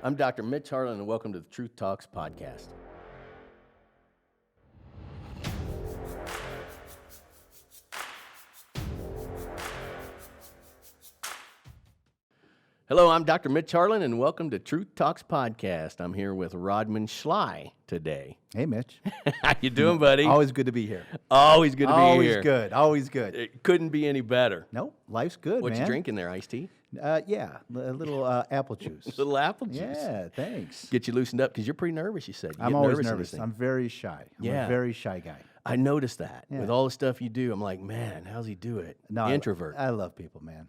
I'm Dr. Mitch Harlan, and welcome to the Truth Talks podcast. Hello, I'm Dr. Mitch Harlan, and welcome to Truth Talks podcast. I'm here with Rodman Schley today. Hey, Mitch. How you doing, buddy? Always good to be here. Always good to be Always here. good. Always good. It couldn't be any better. Nope. Life's good, What man. you drinking there, iced tea? Yeah, a little apple juice. A little apple juice. Yeah, thanks. Get you loosened up because you're pretty nervous, you said. You I'm get always in this nervous. thing. I'm very shy. I'm Yeah. a very shy guy. I noticed that. Yeah. With all the stuff you do, I'm like, man, how's he do it? No, Introvert. I love people, man.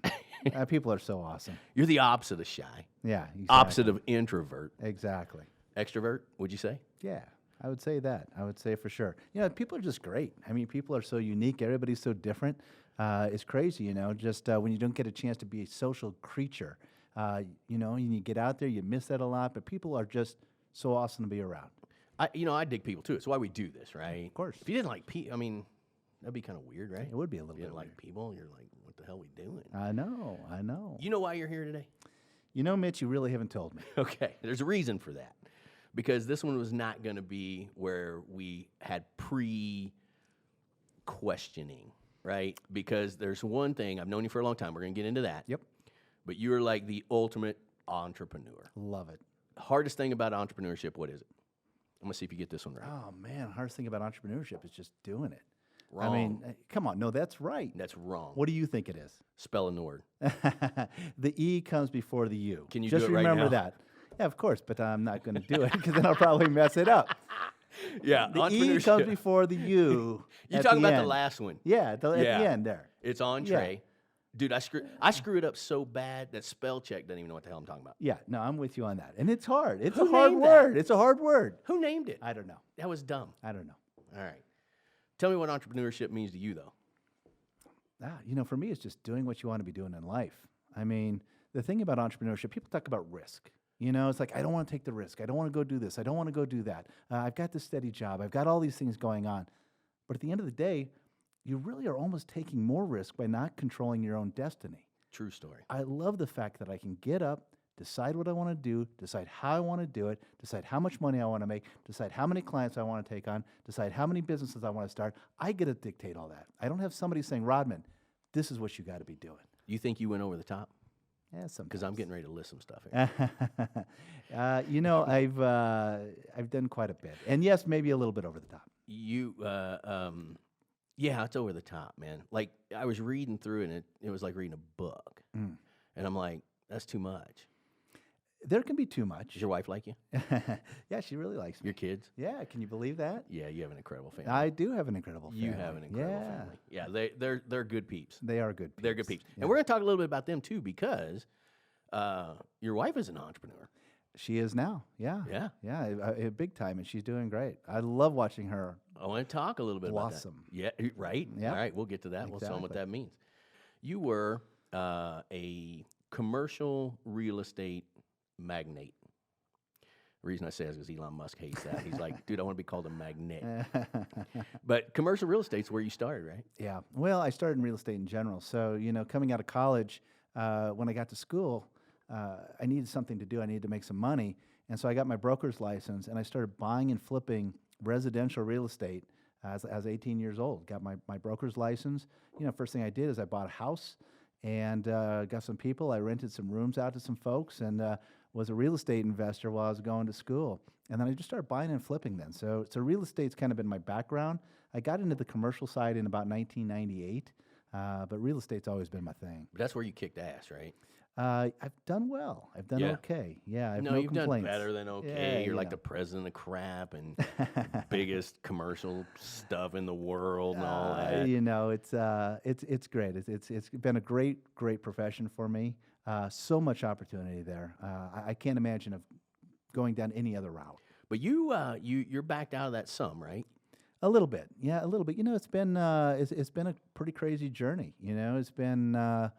People are so awesome. You're the opposite of shy. Yeah, exactly. Opposite of introvert. Exactly. Extrovert, would you say? Yeah, I would say that. I would say for sure. You know, people are just great. I mean, people are so unique. Everybody's so different. It's crazy, you know, just when you don't get a chance to be a social creature, you know, and you get out there, you miss that a lot, but people are just so awesome to be around. I dig people too. It's why we do this, right? Of course. If you didn't like people, I mean, that'd be kind of weird, right? It would be a little If you bit didn't like weird. people, you're like, what the hell are we doing? I know. You know why you're here today? You know, Mitch, you really haven't told me. Okay, there's a reason for that. Because this one was not going to be where we had pre-questioning, right? Because there's one thing, I've known you for a long time, we're going to get into that. Yep. But you're like the ultimate entrepreneur. Love it. Hardest thing about entrepreneurship, what is it? I'm going to see if you get this one right. Oh, man, hardest thing about entrepreneurship is just doing it. Wrong. I mean, come on. No, that's right. That's wrong. What do you think it is? Spelling the word. The E comes before the U. Can you just do it right remember now? that. Yeah, of course, but I'm not going to do it because then I'll probably mess it up. Yeah, The E comes before the U. You at talking the about the end. last one. Yeah, at the Yeah. end there. It's entree. Dude, I screw it up so bad that spell check doesn't even know what the hell I'm talking about. Yeah, no, I'm with you on that. And it's hard. It's Who a hard named that? word. It's a hard word. Who named it? I don't know. That was dumb. I don't know. All right. Tell me what entrepreneurship means to you, though. You know, for me, it's just doing what you want to be doing in life. I mean, the thing about entrepreneurship, people talk about risk. You know, it's like, I don't want to take the risk. I don't want to go do this. I don't want to go do that. I've got this steady job. I've got all these things going on. But at the end of the day, you really are almost taking more risk by not controlling your own destiny. True story. I love the fact that I can get up, decide what I want to do, decide how I want to do it, decide how much money I want to make, decide how many clients I want to take on, decide how many businesses I want to start. I get to dictate all that. I don't have somebody saying, Rodman, this is what you got to be doing. You think you went over the top? Yeah, Because I'm getting ready to list some stuff here. You know, I've done quite a bit, and yes, maybe a little bit over the top. Yeah, it's over the top, man. Like, I was reading through it, and it was like reading a book. Mm. And I'm like, that's too much. There can be too much. Does your wife like you? Yeah, she really likes me. Your kids? Yeah, can you believe that? Yeah, you have an incredible family. I do have an incredible family. You have an incredible Yeah. family. Yeah, they're good peeps. They are good peeps. They're good peeps. Yeah. And we're going to talk a little bit about them, too, because your wife is an entrepreneur. She is now. Yeah. Yeah. Yeah, big time, and she's doing great. I love watching her. I want to talk a little bit Blossom. about that. Yeah, right? Yep. All right, we'll get to that. We'll tell them what Exactly. that means. You were a commercial real estate magnate. The reason I say is because Elon Musk hates that. He's like, dude, I want to be called a magnet. But commercial real estate's where you started, right? Yeah. Well, I started in real estate in general. So, you know, coming out of college, when I got to school, I needed something to do. I needed to make some money. And so I got my broker's license, and I started buying and flipping residential real estate as 18 years old. Got my broker's license. You know, first thing I did is I bought a house and got some people. I rented some rooms out to some folks and was a real estate investor while I was going to school. And then I just started buying and flipping then. So real estate's kind of been my background. I got into the commercial side in about 1998, but real estate's always been my thing. But that's where you kicked ass, right? I've done well. I've done Yeah. okay. Yeah, I have No, no you've complaints. done better than okay. Yeah, You're you like know. the president of crap and biggest commercial stuff in the world and all that. You know, it's great. It's been a great profession for me. So much opportunity there. I can't imagine of going down any other route. But you're backed out of that some, right? A little bit, yeah, a little bit. You know, it's been a pretty crazy journey. You know, it's been a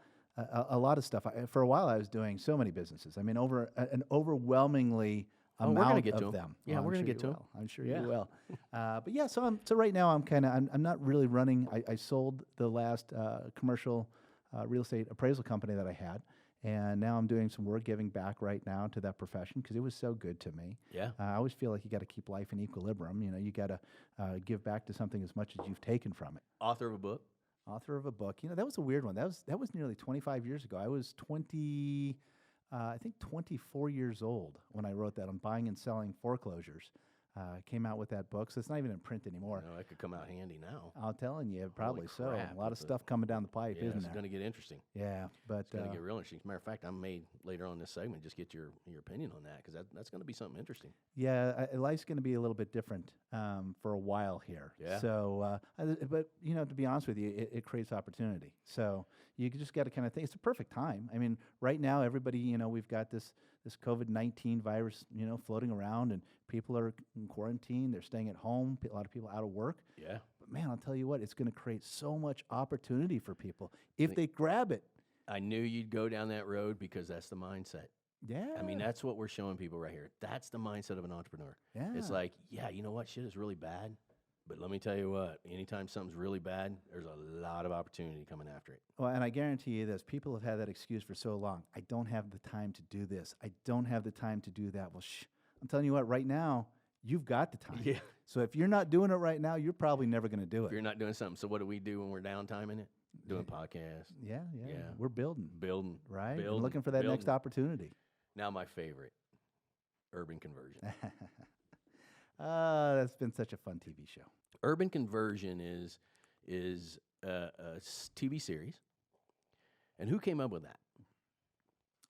lot of stuff. For a while, I was doing so many businesses. I mean, an overwhelmingly Oh, we're gonna amount get to of 'em. them. Yeah, I'm we're gonna sure get you to 'em. will. I'm sure Yeah. you will. But yeah, so right now I'm not really running. I sold the last commercial real estate appraisal company that I had, And now I'm doing some work giving back right now to that profession because it was so good to me. Yeah. I always feel like you got to keep life in equilibrium. You know, you got to give back to something as much as you've taken from it. Author of a book. Author of a book. You know, that was a weird one. That was nearly 25 years ago. I was 24 years old when I wrote that on buying and selling foreclosures. Came out with that book, so it's not even in print anymore. That could come out handy now. I'm telling you, probably so. crap, A lot of it's a- stuff coming down the pipe, Yeah, isn't it's there? going to get interesting. Yeah, but It's going to get real interesting. As a matter of fact, I may later on in this segment just get your opinion on that because that's going to be something interesting. yeah, life's going to be a little bit different for a while here. Yeah. So, but you know, to be honest with you, it creates opportunity. So you just got to kind of think it's a perfect time. I mean, right now, everybody, you know, we've got this COVID-19 virus, you know, floating around, and people are in quarantine. They're staying at home. A lot of people out of work. Yeah. But man, I'll tell you what, it's going to create so much opportunity for people if they grab it. I knew you'd go down that road because that's the mindset. Yeah. I mean, that's what we're showing people right here. That's the mindset of an entrepreneur. Yeah. It's like, yeah, you know what? Shit is really bad. But let me tell you what, anytime something's really bad, there's a lot of opportunity coming after it. Well, and I guarantee you this, people have had that excuse for so long. I don't have the time to do this. I don't have the time to do that. Well, I'm telling you what, right now, you've got the time. Yeah. So if you're not doing it right now, you're probably never going to do If it. you're not doing something, so what do we do when we're downtime in it? Doing podcasts, Yeah. Yeah. We're building, building. right? And building, looking for that next building. opportunity. Now my favorite, urban conversion. That's been such a fun TV show. Urban conversion is a TV series. And who came up with that?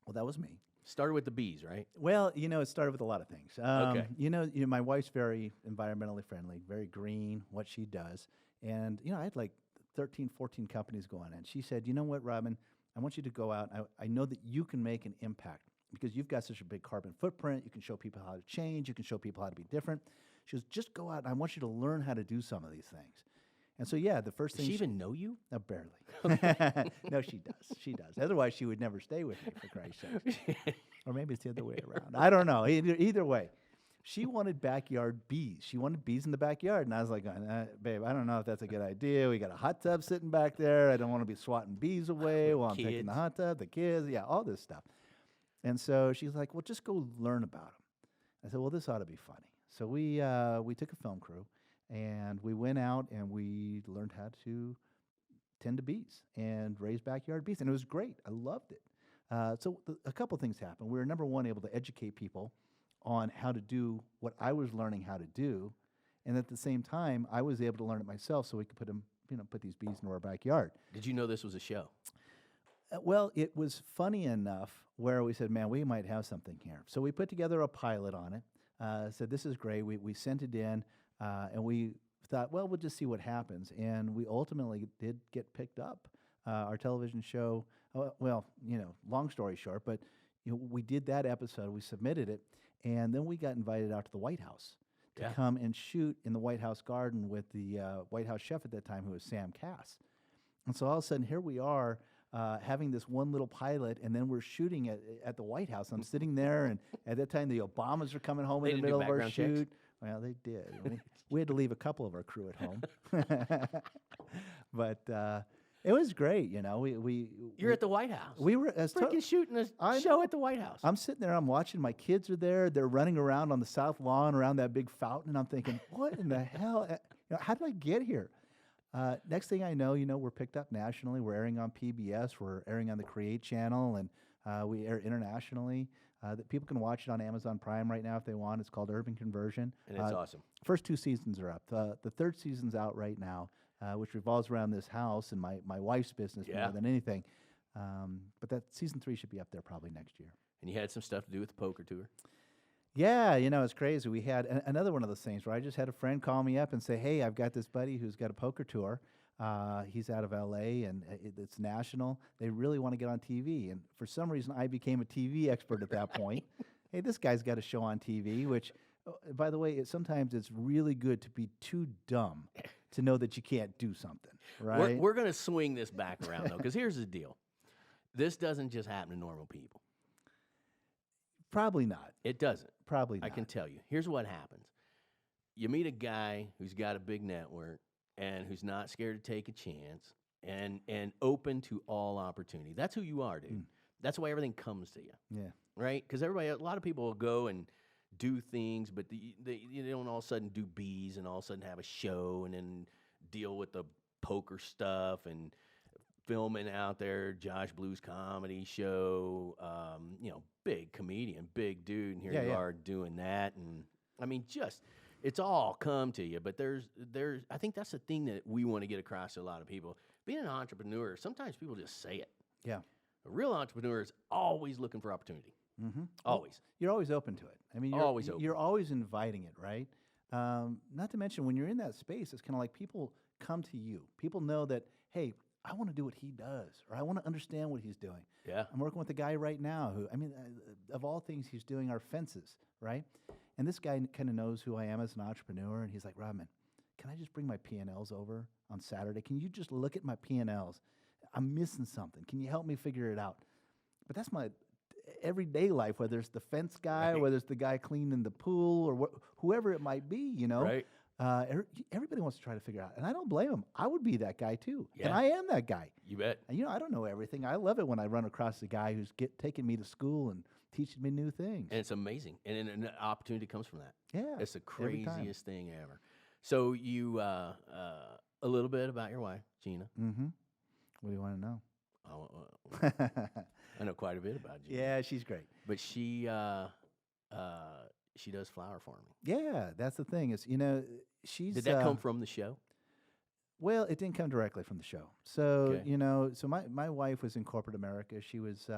Well, that was me. Started with the bees, right? Well, you know, it started with a lot of things. Okay. You know, my wife's very environmentally friendly, very green, what she does. And, you know, I had like 13, 14 companies going. And she said, you know what, Rodman, I want you to go out. I know that you can make an impact because you've got such a big carbon footprint. You can show people how to change. You can show people how to be different. She goes, just go out and I want you to learn how to do some of these things. And so, yeah, the first Does thing she even know you? barely. No, she does. She does. Otherwise, she would never stay with me, for Christ's sake. Or maybe it's the other way around. I don't know. Either way. She wanted backyard bees. She wanted bees in the backyard. And I was like, babe, I don't know if that's a good idea. We got a hot tub sitting back there. I don't want to be swatting bees away while I'm taking the hot tub, the kids, yeah, all this stuff. And so she's like, well, just go learn about them. I said, well, this ought to be funny. So we took a film crew, and we went out and we learned how to tend to bees and raise backyard bees. And it was great. I loved it. So a couple things happened. We were, number one, able to educate people on how to do what I was learning how to do. And at the same time, I was able to learn it myself so we could put these bees into our backyard. Did you know this was a show? Well, it was funny enough where we said, man, we might have something here. So we put together a pilot on it, said, this is great. We sent it in, and we thought, well, we'll just see what happens. And we ultimately did get picked up. Our television show, well, you know, long story short, but you know, we did that episode, we submitted it, and then we got invited out to the White House to come and shoot in the White House garden with the White House chef at that time, who was Sam Cass. And so all of a sudden, here we are, having this one little pilot, and then we're shooting at the White House. I'm sitting there, and at that time, the Obamas are coming home in the middle of our shoot. Well, they did. We had to leave a couple of our crew at home. But it was great, you know. You're at the White House. We were freaking shooting a show at the White House. I'm sitting there, I'm watching, my kids are there, they're running around on the south lawn around that big fountain, and I'm thinking, what in the hell? You know, how did I get here? Next thing I know, you know, we're picked up nationally. We're airing on PBS. We're airing on the Create channel, and we air internationally. That people can watch it on Amazon Prime right now if they want. It's called Urban Conversion. And it's awesome. First 2 seasons are up. The third season's out right now, which revolves around this house and my wife's business more than anything. But that season 3 should be up there probably next year. And you had some stuff to do with the poker tour. Yeah, you know, it's crazy. We had another one of those things where I just had a friend call me up and say, hey, I've got this buddy who's got a poker tour. He's out of L.A., and it's national. They really want to get on TV. And for some reason, I became a TV expert at that point. Hey, this guy's got a show on TV, which, by the way, sometimes it's really good to be too dumb to know that you can't do something, right? We're going to swing this back around, though, because here's the deal. This doesn't just happen to normal people. Probably not. It doesn't. Probably not. I can tell you. Here's what happens. You meet a guy who's got a big network and who's not scared to take a chance and open to all opportunity. That's who you are, dude. That's why everything comes to you, Yeah. right? Because a lot of people will go and do things, but they don't all of a sudden do bees and all of a sudden have a show and then deal with the poker stuff and filming out there, Josh Blue's comedy show, big comedian, big dude, and here you are doing that. And I mean, it's all come to you. But I think that's the thing that we want to get across to a lot of people. Being an entrepreneur, sometimes people just say it. Yeah. A real entrepreneur is always looking for opportunity. Mm-hmm. Always. You're always open to it. I mean, Always open. You're always inviting it, right? Not to mention, when you're in that space, it's kind of like people come to you. People know that, hey, I want to do what he does, or I want to understand what he's doing. Yeah. I'm working with a guy right now who, of all things, he's doing our fences, right? And this guy kind of knows who I am as an entrepreneur, and he's like, Rodman, can I just bring my P&Ls over on Saturday? Can you just look at my P&Ls? I'm missing something. Can you help me figure it out? But that's my everyday life, whether it's the fence guy, whether it's the guy cleaning the pool, or whoever it might be, Right. Everybody wants to try to figure out, and I don't blame them. I would be that guy too, and I am that guy. You bet. And, I don't know everything. I love it when I run across a guy who's taking me to school and teaching me new things. And it's amazing, and an opportunity comes from that. Yeah, it's the craziest thing ever. So you, a little bit about your wife, Gina. Mm-hmm. What do you want to know? I know quite a bit about Gina. Yeah, she's great. But she does flower farming. Yeah, that's the thing. Is she's. Did that come from the show? Well, it didn't come directly from the show. So Okay. so my wife was in corporate America. She was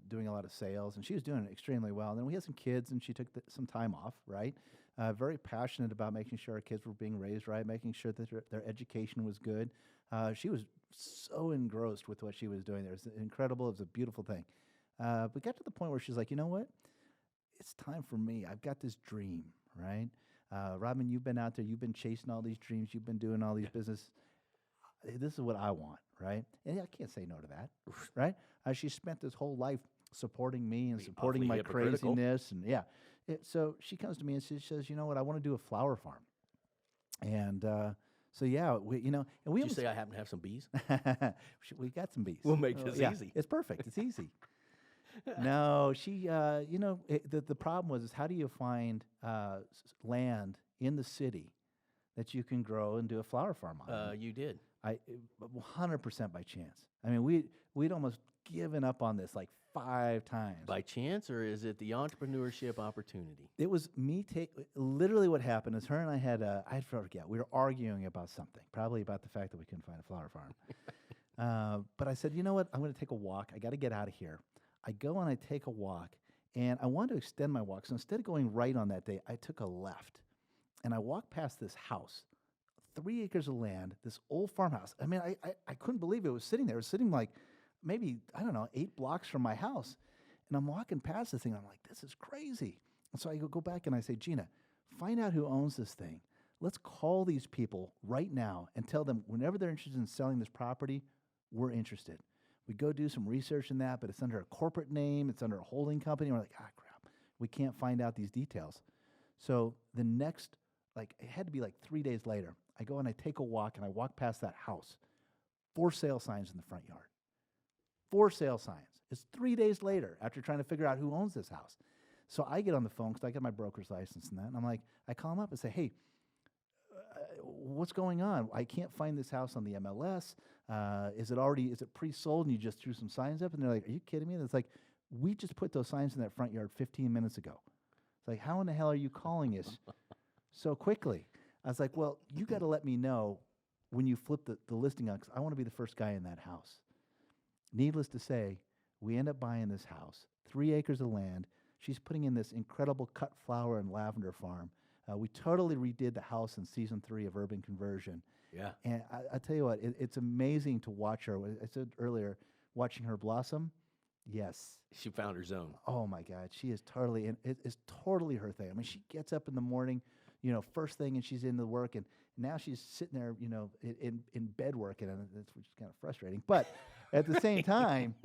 doing a lot of sales, and she was doing extremely well. And then we had some kids, and she took some time off. Right. Very passionate about making sure our kids were being raised right, making sure that their education was good. She was so engrossed with what she was doing there. It was incredible. It was a beautiful thing. But got to the point where she's like, you know what? It's time for me. I've got this dream, right? Rodman, you've been out there. You've been chasing all these dreams. You've been doing all these business. This is what I want, right? And I can't say no to that, right? She spent this whole life supporting me and supporting my craziness. And so she comes to me and she says, you know what? I want to do a flower farm. And so we, and we. Did you say I happen to have some bees? We got some bees. We'll make this easy. It's perfect. It's easy. No, she. The problem was how do you find land in the city that you can grow and do a flower farm on? You did. 100% by chance. I mean, we'd almost given up on this like 5 times. By chance, or is it the entrepreneurship opportunity? It was me literally what happened is her and I had I forget, we were arguing about something, probably about the fact that we couldn't find a flower farm. But I said, you know what, I'm going to take a walk. I got to get out of here. I go and I take a walk, and I wanted to extend my walk. So instead of going right on that day, I took a left, and I walked past this house, 3 acres of land, this old farmhouse. I mean, I couldn't believe it was sitting there. It was sitting like maybe, 8 blocks from my house. And I'm walking past this thing, and I'm like, this is crazy. And so I go back and I say, Gina, find out who owns this thing. Let's call these people right now and tell them whenever they're interested in selling this property, we're interested. We go do some research in that, but it's under a corporate name. It's under a holding company. We're like, crap. We can't find out these details. So the next, it had to be 3 days later, I go and I take a walk, and I walk past that house. 4 sale signs in the front yard. 4 sale signs. It's 3 days later after trying to figure out who owns this house. So I get on the phone because I got my broker's license and that. And I'm like, I call them up and say, hey, what's going on? I can't find this house on the MLS. Is it pre-sold and you just threw some signs up? And they're like, are you kidding me? And it's like, we just put those signs in that front yard 15 minutes ago. It's like, how in the hell are you calling us so quickly? I was like, well, you got to let me know when you flip the listing on, because I want to be the first guy in that house. Needless to say, we end up buying this house, 3 acres of land. She's putting in this incredible cut flower and lavender farm. We totally redid the house in season 3 of Urban Conversion. Yeah. And I tell you what, it's amazing to watch her. I said earlier, watching her blossom. Yes. She found her zone. Oh my God, she is totally, and it's totally her thing. I mean, she gets up in the morning, first thing, and she's into work, and now she's sitting there, in bed working, and which is kind of frustrating. But at the same time,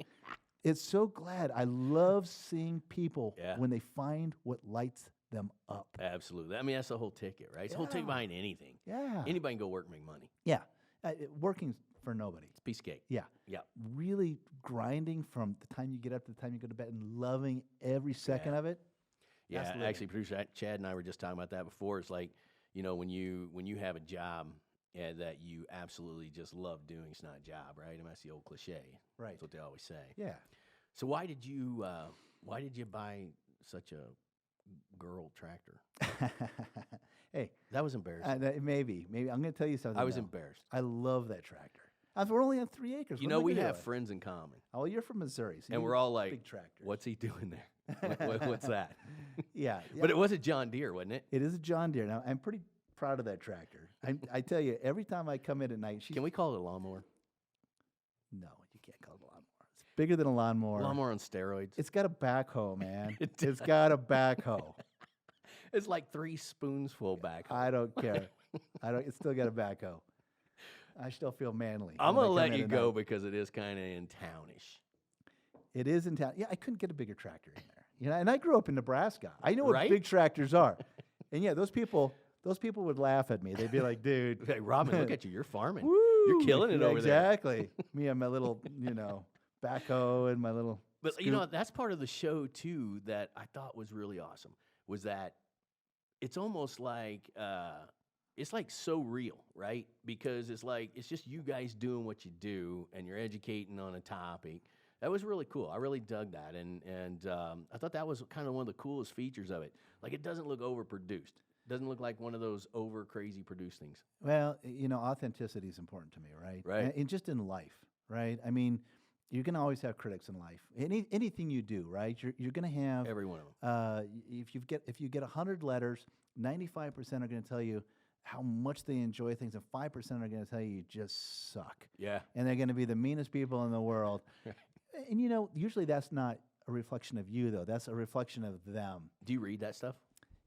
it's so glad. I love seeing people when they find what lights them up. Absolutely. I mean, that's the whole ticket, right? It's the whole ticket behind anything. Yeah. Anybody can go work and make money. Yeah. Working's for nobody. It's a piece of cake. Yeah. Yeah. Really grinding from the time you get up to the time you go to bed and loving every second of it. Yeah, That's actually, producer Chad and I were just talking about that before. It's like, when you have a job that you absolutely just love doing, it's not a job, right? I mean, that's the old cliche. Right. That's what they always say. Yeah. So why did you buy such a girl tractor? Hey, That was embarrassing. maybe I'm going to tell you something. I was though. embarrassed. I love that tractor. We're only on 3 acres. What am I We gonna have do? friends in common, Oh, you're from Missouri, so and you we're all like, big tractors. "What's he doing there? What's that?" Yeah, But it was a John Deere, wasn't it? it is a John Deere. Now, I'm pretty proud of that tractor. I tell you, every time I come in at night, Can we call it a lawnmower? No, you can't call it a lawnmower. It's bigger than a lawnmower. Lawnmower on steroids. It's got a backhoe, man. It It's got a backhoe. It's like 3 spoons full back. I don't care. It's still got a backhoe. I still feel manly. I'm when I gonna come let in you at go night. because it is kind of in townish. It is in town. Yeah, I couldn't get a bigger tractor in there. And I grew up in Nebraska. I know what Right? big tractors are. And yeah, those people would laugh at me. They'd be like, "Dude, Hey, Robin, look at you. You're farming. woo, You're killing it yeah, over there." exactly." Me and my little, backhoe and my little. But scoop. that's part of the show too that I thought was really awesome. Was that it's almost like it's like so real, right? Because it's just you guys doing what you do and you're educating on a topic. That was really cool. I really dug that, and I thought that was kind of one of the coolest features of it. Like, it doesn't look overproduced. Doesn't look like one of those over crazy produced things. Well, authenticity is important to me, right? Right. And just in life, right? I mean, you're gonna always have critics in life. Anything you do, right? You're gonna have Every one of them. if you get 100 letters, 95% are gonna tell you how much they enjoy things, and 5% are gonna tell you just suck. Yeah. And they're gonna be the meanest people in the world. And usually that's not a reflection of you, though. That's a reflection of them. Do you read that stuff?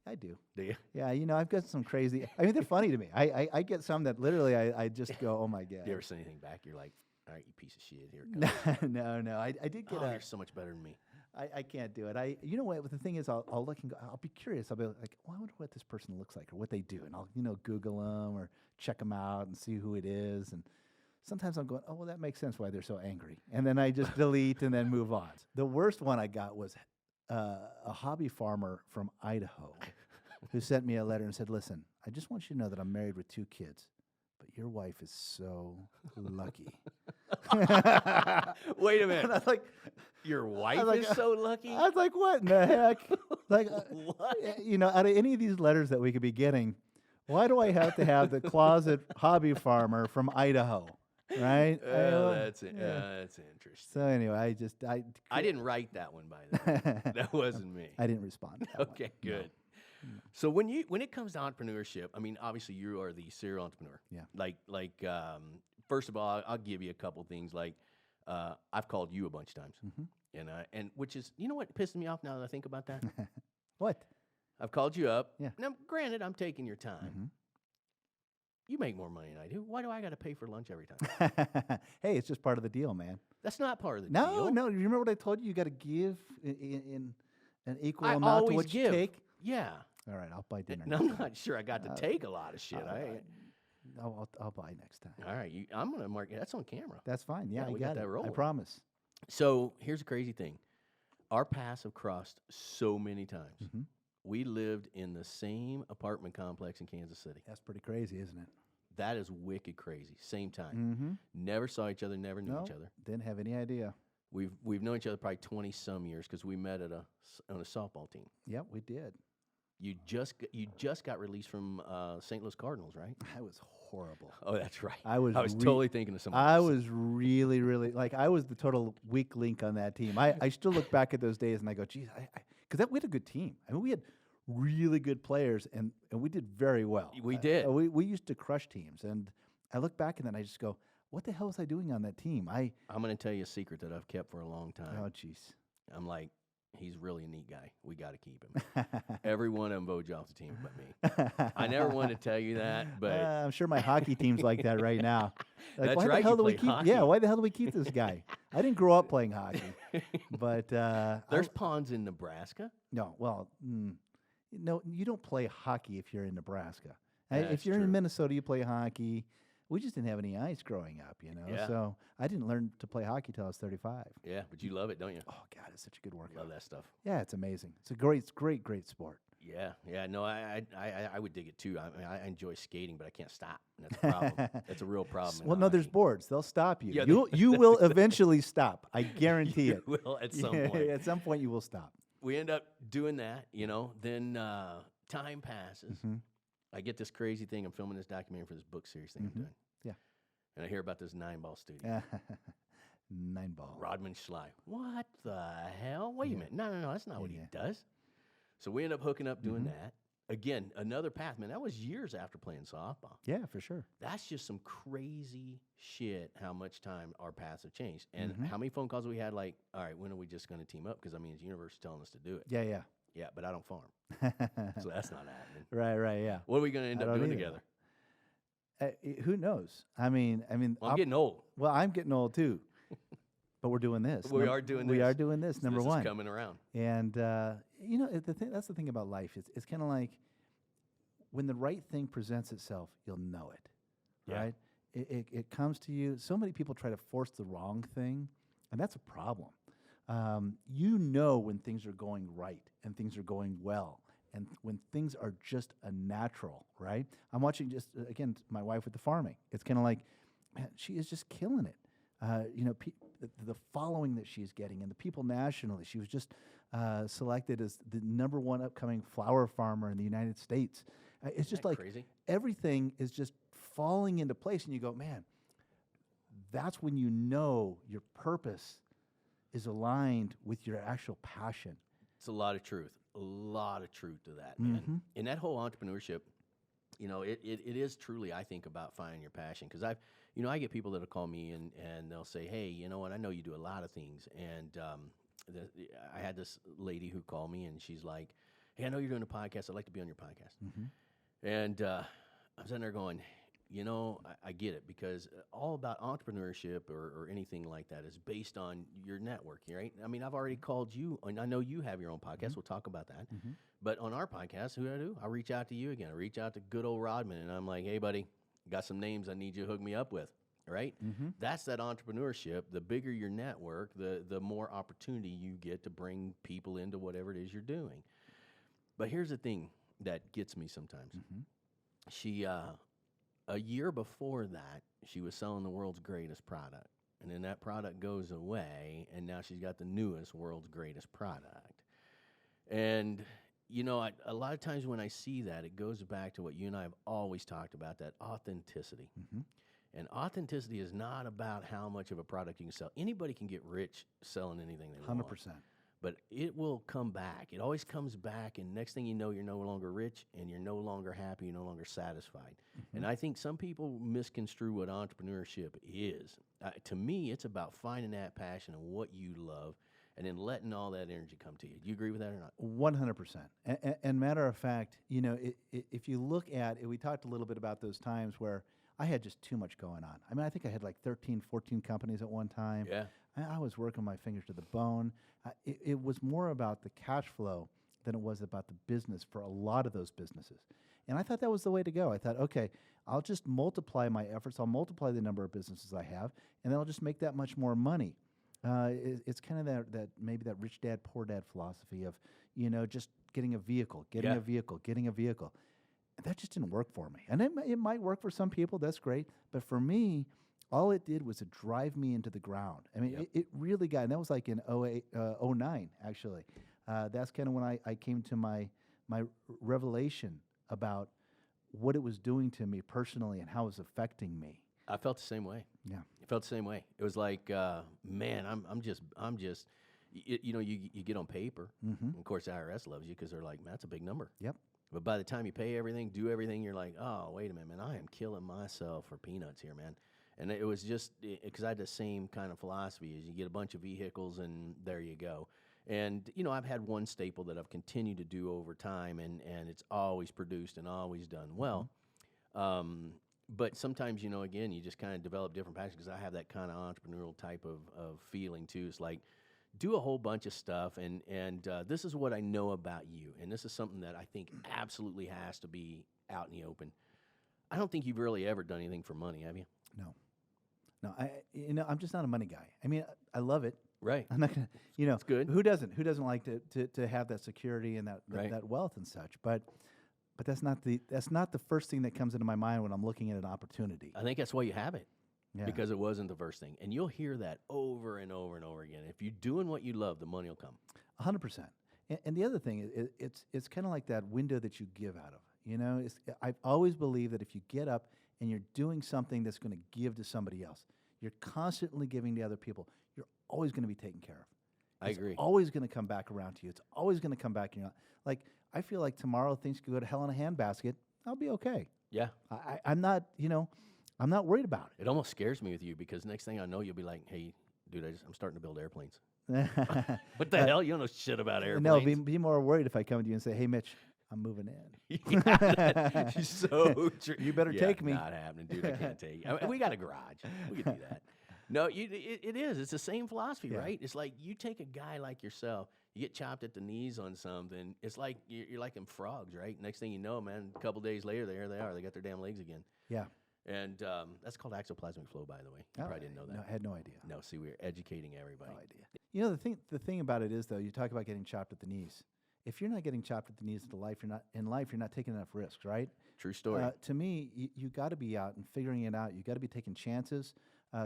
I do. Do you? Yeah, I've got some crazy. I mean, they're funny to me. I get some that literally I just go, oh my god. You ever send anything back? You're like, all right, you piece of shit. Here it comes. No. I did get You're so much better than me. I can't do it. You know what? The thing is, I'll look and go. I'll be curious. I'll be like, well, I wonder what this person looks like or what they do, and I'll Google them or check them out and see who it is. And sometimes I'm going, oh well, that makes sense why they're so angry, and then I just delete and then move on. The worst one I got was a hobby farmer from Idaho who sent me a letter and said, listen, I just want you to know that I'm married with 2 kids, but your wife is so lucky. Wait a minute. And I was like, Your wife like, is so lucky? I was like, what in the heck? Like, What? Out of any of these letters that we could be getting, why do I have to have the closet hobby farmer from Idaho? Right? That's interesting. So anyway, I didn't write that one, by the way. That wasn't me. I didn't respond to that one. Okay, good. So when it comes to entrepreneurship, I mean, obviously you are the serial entrepreneur. Yeah. First of all, I'll give you a couple things. Like, I've called you a bunch of times, and which is, what pisses me off now that I think about that. What? I've called you up. Yeah. Now, granted, I'm taking your time. Mm-hmm. You make more money than I do. Why do I got to pay for lunch every time? Hey, it's just part of the deal, man. That's not part of the No, deal. no. You remember what I told you? You got to give in an equal I amount to always what give. you take. Yeah. All right, I'll buy dinner. And I'm not sure I got to take a lot of shit. I'll buy next time. All right, I'm gonna mark it. That's on camera. That's fine. Yeah, Yeah, you we got got that it. I rolling. promise. So here's the crazy thing: our paths have crossed so many times. Mm-hmm. We lived in the same apartment complex in Kansas City. That's pretty crazy, isn't it? That is wicked crazy. Same time. Mm-hmm. Never saw each other. Never knew No, each other. didn't have any idea. We've known each other probably 20 some years because we met on a softball team. Yep, we did. You just got released from St. Louis Cardinals, right? I was horrible. Oh, that's right. I was totally thinking of somebody. I was really, really I was the total weak link on that team. I still look back at those days and I go, geez, because we had a good team. I mean, we had really good players and we did very well. We did. We used to crush teams, and I look back and then I just go, what the hell was I doing on that team? I'm going to tell you a secret that I've kept for a long time. Oh, jeez. I'm like, he's really a neat guy. We got to keep him. Every one of them voted you off the team but me. I never wanted to tell you that, but I'm sure my hockey team's like that right now. Like, That's why right, The hell you do we play keep? hockey. Yeah, why the hell do we keep this guy? I didn't grow up playing hockey, but there's ponds in Nebraska. no. Well, no, you don't play hockey if you're in Nebraska. That's If you're true. in Minnesota, you play hockey. we just didn't have any ice growing up, you know. Yeah. So I didn't learn to play hockey till I was 35. Yeah, but you love it, don't you? Oh God, it's such a good workout. Love that stuff. Yeah, it's amazing. It's a great sport. Yeah. No, I would dig it too. I enjoy skating, but I can't stop. And that's a problem. That's a real problem. in Well, no, there's hockey. boards. They'll stop you. Yeah, You will eventually stop. I guarantee You it. will at some Yeah, point. At some point, you will stop. We end up doing that, then time passes. Mhm. I get this crazy thing. I'm filming this documentary for this book series thing I'm doing. Yeah. And I hear about this 9-ball studio. 9-ball. Rodman Schley. What the hell? Wait a Yeah. minute. No, that's not what he Yeah. does. So we end up hooking up doing that. Again, another path, man. That was years after playing softball. Yeah, for sure. That's just some crazy shit how much time our paths have changed. And how many phone calls we had like, all right, when are we just going to team up? Because, it's the universe is telling us to do it. Yeah. Yeah, but I don't farm. So that's not happening. Right, yeah. What are we going to end I up don't doing either. together? Who knows? I mean, Well, I'm getting old. well, I'm getting old too. But we're doing this. We are doing We this. are doing this. Number This one. is coming around. And that's the thing about life. It's kind of like when the right thing presents itself, you'll know it, Yeah. right? It comes to you. So many people try to force the wrong thing, and that's a problem. You know when things are going right and things are going well, and when things are just a natural, right? I'm watching again my wife with the farming. It's kind of like, man, she is just killing it. The following that she's getting, and the people nationally. She was just selected as the #1 upcoming flower farmer in the United States. It's just Isn't that like crazy? everything is just falling into place, and you go, man, that's when you know your purpose is aligned with your actual passion. It's a lot of truth. A lot of truth to that, man. And that whole entrepreneurship, it is truly, I think, about finding your passion. Because I get people that'll call me and they'll say, hey, you know what, I know you do a lot of things. And I had this lady who called me and she's like, hey, I know you're doing a podcast. I'd like to be on your podcast. And I'm sitting there going, I get it, because all about entrepreneurship or anything like that is based on your networking, right? I've already called you, and I know you have your own podcast. We'll talk about that. But on our podcast, who do? I reach out to you again. I reach out to good old Rodman, and I'm like, hey, buddy, got some names I need you to hook me up with, right? That's that entrepreneurship. The bigger your network, the more opportunity you get to bring people into whatever it is you're doing. But here's the thing that gets me sometimes. She... a year before that, she was selling the world's greatest product. And then that product goes away, and now she's got the newest world's greatest product. And, a lot of times when I see that, it goes back to what you and I have always talked about, that authenticity. And authenticity is not about how much of a product you can sell. Anybody can get rich selling anything they want. 100%. But it will come back. It always comes back, and next thing you know, you're no longer rich, and you're no longer happy, you're no longer satisfied. And I think some people misconstrue what entrepreneurship is. To me, it's about finding that passion and what you love, and then letting all that energy come to you. Do you agree with that or not? 100%. And matter of fact, if you look at it, we talked a little bit about those times where I had just too much going on. I think I had like 13, 14 companies at one time. Yeah. I was working my fingers to the bone. It was more about the cash flow than it was about the business for a lot of those businesses. And I thought that was the way to go. I thought, okay, I'll just multiply my efforts. I'll multiply the number of businesses I have, and then I'll just make that much more money. It's kind of that maybe that rich dad, poor dad philosophy of, just getting a vehicle. And that just didn't work for me. And it might work for some people. That's great. But for me, all it did was to drive me into the ground. It really got, and that was like in 09, actually. That's kind of when I came to my revelation about what it was doing to me personally and how it was affecting me. I felt the same way. Yeah. I felt the same way. It was like, man, I'm just, you get on paper. And of course, the IRS loves you because they're like, man, that's a big number. Yep. But by the time you pay everything, do everything, you're like, oh, wait a minute, man, I am killing myself for peanuts here, man. And it was just because I had the same kind of philosophy as you get a bunch of vehicles and there you go. And, I've had one staple that I've continued to do over time, and it's always produced and always done well. But sometimes, again, you just kind of develop different passions, because I have that kind of entrepreneurial type of feeling too. It's like, do a whole bunch of stuff, and this is what I know about you, and this is something that I think absolutely has to be out in the open. I don't think you've really ever done anything for money, have you? No, I'm just not a money guy. I mean, I love it. Right. I'm not gonna, It's good. Who doesn't? Who doesn't like to have that security and Right. that wealth and such? But that's not the first thing that comes into my mind when I'm looking at an opportunity. I think that's why you have it. Yeah. Because it wasn't the first thing. And you'll hear that over and over and over again. If you're doing what you love, the money will come. 100%. And the other thing is, it's kind of like that window that you give out of. I've always believed that if you get up and you're doing something that's going to give to somebody else, you're constantly giving to other people, you're always going to be taken care of. I agree. It's always going to come back around to you. It's always going to come back. Like, I feel like tomorrow things could go to hell in a handbasket. I'll be okay. Yeah. I'm not, I'm not worried about It almost scares me with you because next thing I know, you'll be like, hey, dude, I'm starting to build airplanes. it. What the hell? You don't know shit about airplanes. No, be more worried if I come to you and say, hey, Mitch, I'm moving in. Yeah, so true. You better take me. Not happening, dude. I can't take you. We got a garage. We can do that. No, it is. It's the same philosophy, Yeah. right? It's like you take a guy like yourself, you get chopped at the knees on something. It's like you're like them frogs, right? Next thing you know, man, a couple days later, there they are. They got their damn legs again. Yeah. And that's called exoplasmic flow, by the way. You probably didn't know that. No, I had no idea. No, see, we're educating everybody. No idea. The thing about it is, though, you talk about getting chopped at the knees. If you're not getting chopped at the knees in life, you're not taking enough risks, right? True story. To me, you got to be out and figuring it out. You got to be taking chances.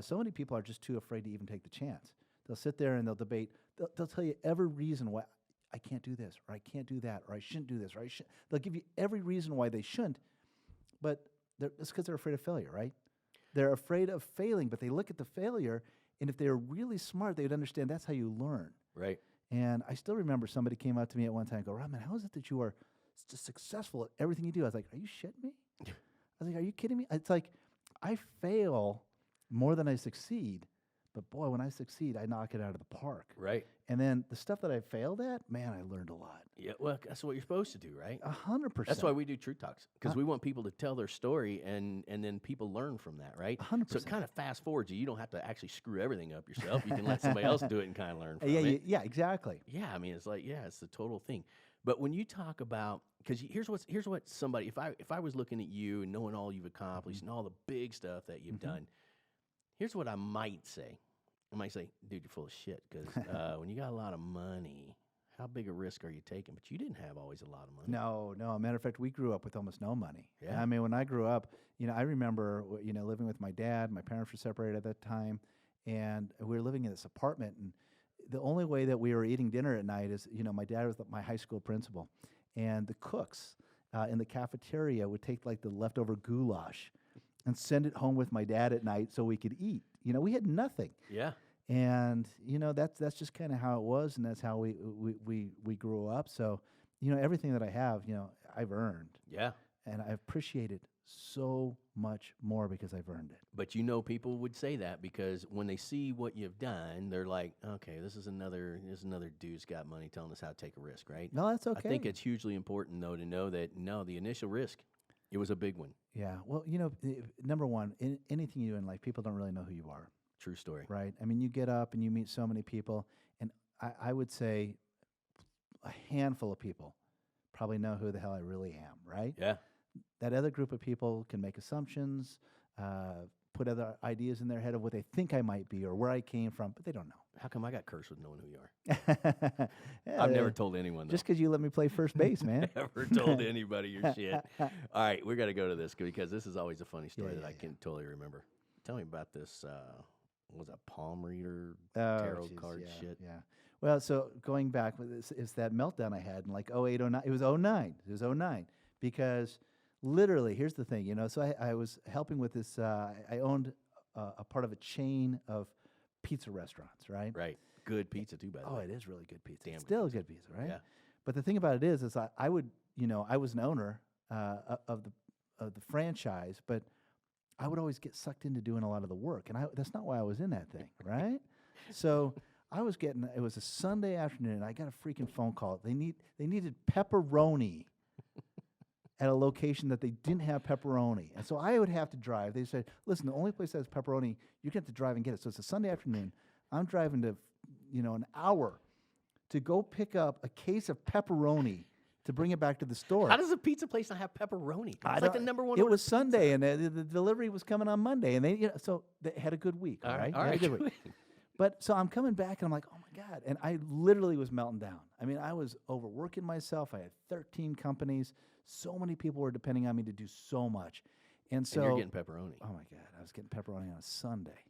So many people are just too afraid to even take the chance. They'll sit there and they'll debate. They'll tell you every reason why I can't do this, or I can't do that, or I shouldn't do this, or I should. They'll give you every reason why they shouldn't, but it's because they're afraid of failure, right? They're afraid of failing, but they look at the failure, and if they're really smart, they would understand that's how you learn. Right. And I still remember somebody came up to me at one time and go, Rodman, how is it that you are just successful at everything you do? I was like, are you shitting me? I was like, are you kidding me? It's like, I fail more than I succeed, but boy, when I succeed, I knock it out of the park. Right. And then the stuff that I failed at, man, I learned a lot. Yeah, well, that's what you're supposed to do, right? 100%. That's why we do Truth Talks, because we want people to tell their story, and then people learn from that, right? 100%. So it kind of fast forwards you. You don't have to actually screw everything up yourself. You can let somebody else do it and kind of learn from it. Yeah, exactly. Yeah, I mean, it's like, it's the total thing. But when you talk about, because here's what somebody, if I was looking at you and knowing all you've accomplished and all the big stuff that you've done, here's what I might say. I might say, dude, you're full of shit, because when you got a lot of money, how big a risk are you taking? But you didn't have always a lot of money. No. Matter of fact, we grew up with almost no money. Yeah. I mean, when I grew up, I remember, living with my dad. My parents were separated at that time, and we were living in this apartment. And the only way that we were eating dinner at night is, my dad was my high school principal, and the cooks in the cafeteria would take like the leftover goulash and send it home with my dad at night so we could eat. We had nothing. Yeah. And that's just kind of how it was, and that's how we grew up. So, everything that I have, I've earned. Yeah. And I appreciate it so much more because I've earned it. But people would say that because when they see what you've done, they're like, okay, this is another dude's got money telling us how to take a risk, right? No, that's okay. I think it's hugely important, though, to know that, the initial risk, it was a big one. Yeah. Well, number one, in anything you do in life, people don't really know who you are. True story. Right? I mean, you get up and you meet so many people, and I would say a handful of people probably know who the hell I really am, right? Yeah. That other group of people can make assumptions, put other ideas in their head of what they think I might be or where I came from, but they don't know. How come I got cursed with knowing who you are? Yeah, I've never told anyone, though. Just because you let me play first base, man. Never told anybody your shit. All right, we got to go to this because this is always a funny story that I can totally remember. Tell me about this, what was that, palm reader, tarot card shit? Yeah. Well, so going back, it's that meltdown I had in like 08, 09. It was 09. It was 09 because literally, here's the thing, so I was helping with this, I owned a part of a chain of pizza restaurants, right? Right. Good pizza, too, by the way. Oh, it is really good pizza. Damn It's good still good pizza, right? Yeah. But the thing about it is I would, I was an owner of the franchise, but I would always get sucked into doing a lot of the work, and that's not why I was in that thing, right? So it was a Sunday afternoon, and I got a freaking phone call. They needed pepperoni at a location that they didn't have pepperoni, and so I would have to drive. They said, "Listen, the only place that has pepperoni, you're gonna have to drive and get it." So it's a Sunday afternoon. I'm driving to, an hour to go pick up a case of pepperoni to bring it back to the store. How does a pizza place not have pepperoni? It's I like don't- the number one. It order was pizza. Sunday, and the delivery was coming on Monday, and they, so they had a good week. All right, They all had a right. good week. But so I'm coming back, and I'm like, oh my God. And I literally was melting down. I mean, I was overworking myself. I had 13 companies. So many people were depending on me to do so much. And so, And you're getting pepperoni. oh my God, I was getting pepperoni on a Sunday.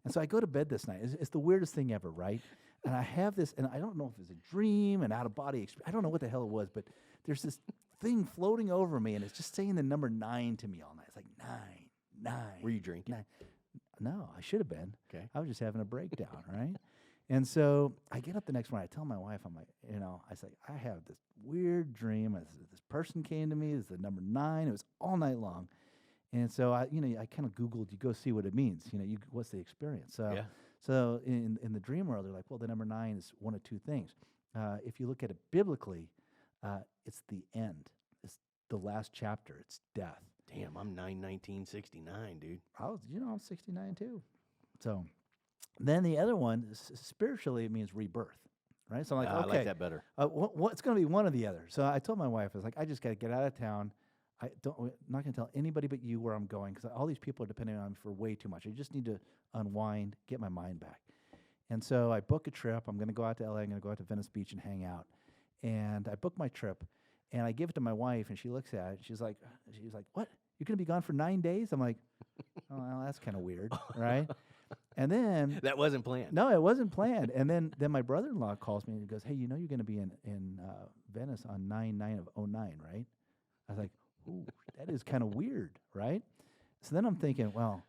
And so I go to bed this night. It's the weirdest thing ever, right? And I have this, and I don't know if it's a dream, an out-of-body experience. I don't know what the hell it was, but there's this thing floating over me, and it's just saying the number 9 to me all night. It's like 9, 9. Were you drinking? 9. No, I should have been. Okay. I was just having a breakdown, right? And so I get up the next morning. I tell my wife, I'm like, I say, I have this weird dream. This person came to me. It's the number 9. It was all night long. And so I kind of Googled, you go see what it means. What's the experience? So, Yeah. so in the dream world, they're like, well, the number 9 is one of two things. If you look at it biblically, it's the end. It's the last chapter. It's death. Damn, I'm 9/1969, dude. I'm 69 too. So then the other one, spiritually, it means rebirth, right? So I'm like, okay. I like that better. It's going to be one or the other. So I told my wife, I was like, I just got to get out of town. I'm not going to tell anybody but you where I'm going because all these people are depending on me for way too much. I just need to unwind, get my mind back. And so I book a trip. I'm going to go out to LA. I'm going to go out to Venice Beach and hang out. And I book my trip, and I give it to my wife, and she looks at it. She's like, what? You're going to be gone for 9 days? I'm like, oh, well, that's kind of weird, right? And then That wasn't planned. no, it wasn't planned. And then my brother-in-law calls me and he goes, hey, you're going to be in Venice on 9/9/09, right? I was like, ooh, that is kind of weird, right? So then I'm thinking, well,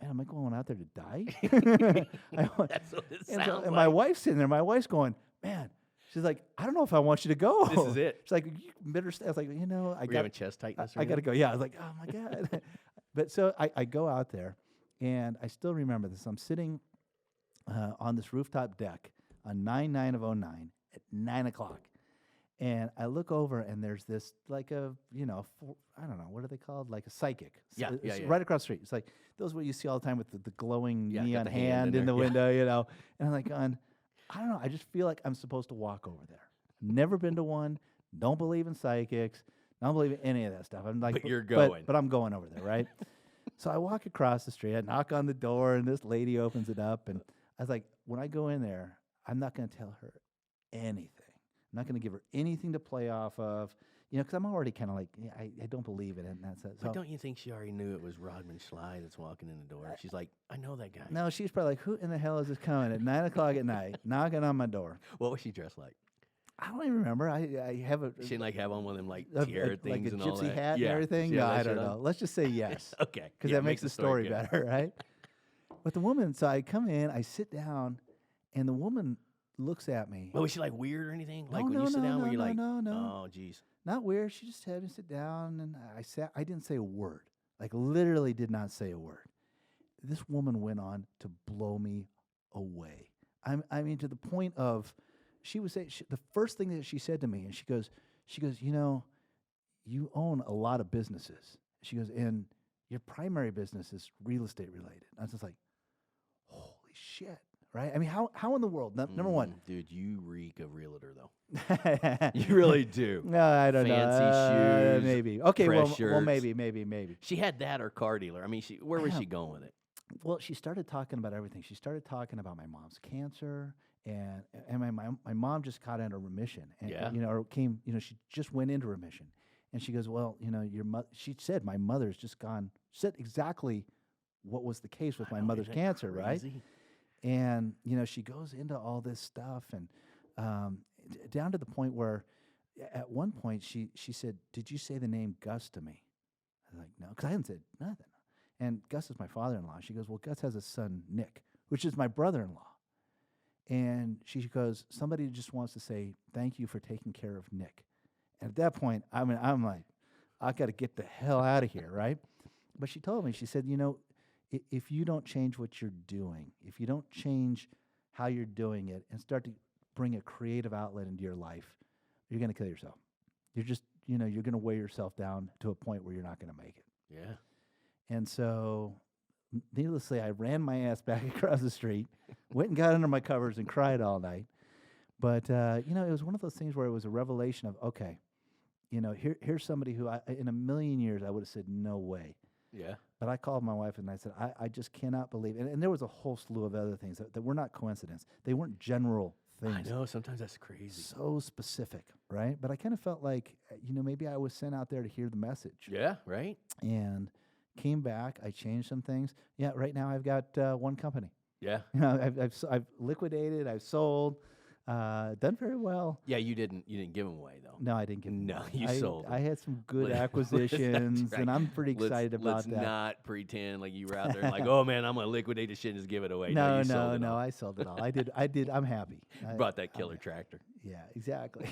man, am I going out there to die? That's what it And, sounds and like. my wife's sitting there. My wife's going, man. She's like, I don't know if I want you to go. This is it. She's like, you better stay. I was like, Were you having chest tightness? or I got to anything? go. Yeah, I was like, oh my God. But so I go out there, and I still remember this. I'm sitting on this rooftop deck on 9/9/09 at 9 o'clock. And I look over, and there's this like I don't know, what are they called? Like a psychic. Yeah, It's yeah. right across the street. It's like those what you see all the time with the glowing Yeah, got neon the hand hand in in the there, yeah. window, And I'm like, I don't know. I just feel like I'm supposed to walk over there. Never been to one. Don't believe in psychics. Don't believe in any of that stuff. I'm like, But you're going. But I'm going over there, right? So I walk across the street. I knock on the door, and this lady opens it up. And I was like, when I go in there, I'm not going to tell her anything. I'm not going to give her anything to play off of, because I'm already kind of like, I don't believe it. And that's it. But don't you think she already knew it was Rodman Schley that's walking in the door? She's like, I know that guy. No, she's probably like, who in the hell is this coming at 9 o'clock at night, knocking on my door? What was she dressed like? I don't even remember. I have a She didn't like have on one of them like a- tiara like things a and all gypsy that. hat Yeah. and everything. She had No, that I don't shit know. on? Let's just say yes. Okay. Because Yeah, that makes the story good. better, right? But the woman, so I come in, I sit down, and the woman looks at me. Well, was she like weird or anything? Like No, when you sit down, were you no, like, no. oh, geez. Not weird. She just had me sit down, and I sat. I didn't say a word. Like literally did not say a word. This woman went on to blow me away. I mean, to the point of, she was saying the first thing that she said to me, and she goes, you own a lot of businesses. She goes, and your primary business is real estate related. I was just like, holy shit, right? I mean, how in the world? Number one, Dude, you reek of realtor, though. You really do. No, I don't know. Fancy shoes, Maybe. Okay, fresh well, shirts. maybe. She had that or car dealer. I mean, where was she going with it? Well, she started talking about everything. She started talking about my mom's cancer, and my mom just got into remission, and Yeah. or came, she just went into remission, and she goes, well, your mother. She said my mother's just gone. Said exactly what was the case with my mother's cancer, right? Crazy? And she goes into all this stuff, and down to the point where, at one point she said, "Did you say the name Gus to me?" I was like, "No," because I hadn't said nothing. And Gus is my father-in-law. She goes, "Well, Gus has a son, Nick, which is my brother-in-law." And she goes, "Somebody just wants to say thank you for taking care of Nick." And at that point, I'm like, I got to get the hell out of here, right? But she told me, she said, if you don't change what you're doing, if you don't change how you're doing it and start to bring a creative outlet into your life, you're going to kill yourself. You're just, you're going to weigh yourself down to a point where you're not going to make it. Yeah. And so, needlessly, I ran my ass back across the street, went and got under my covers and cried all night. But, it was one of those things where it was a revelation of, okay, here's somebody who in a million years I would have said no way. Yeah. But I called my wife and I said, I just cannot believe, and there was a whole slew of other things that were not coincidence. They weren't general things. I know, sometimes that's crazy. So specific, right? But I kind of felt like, maybe I was sent out there to hear the message. Yeah, right? And came back. I changed some things. Yeah, right now I've got one company. Yeah. I've liquidated. I've sold. Done very well. Yeah, you didn't give them away though. No, I didn't give them No, away. you sold them. I had some good acquisitions, right. and I'm pretty excited about let's that. not pretend like you were out there like, oh man, I'm gonna liquidate this shit and just give it away. No, you sold it all. I sold it all. I did. I'm happy. Brought that killer tractor. Yeah, exactly.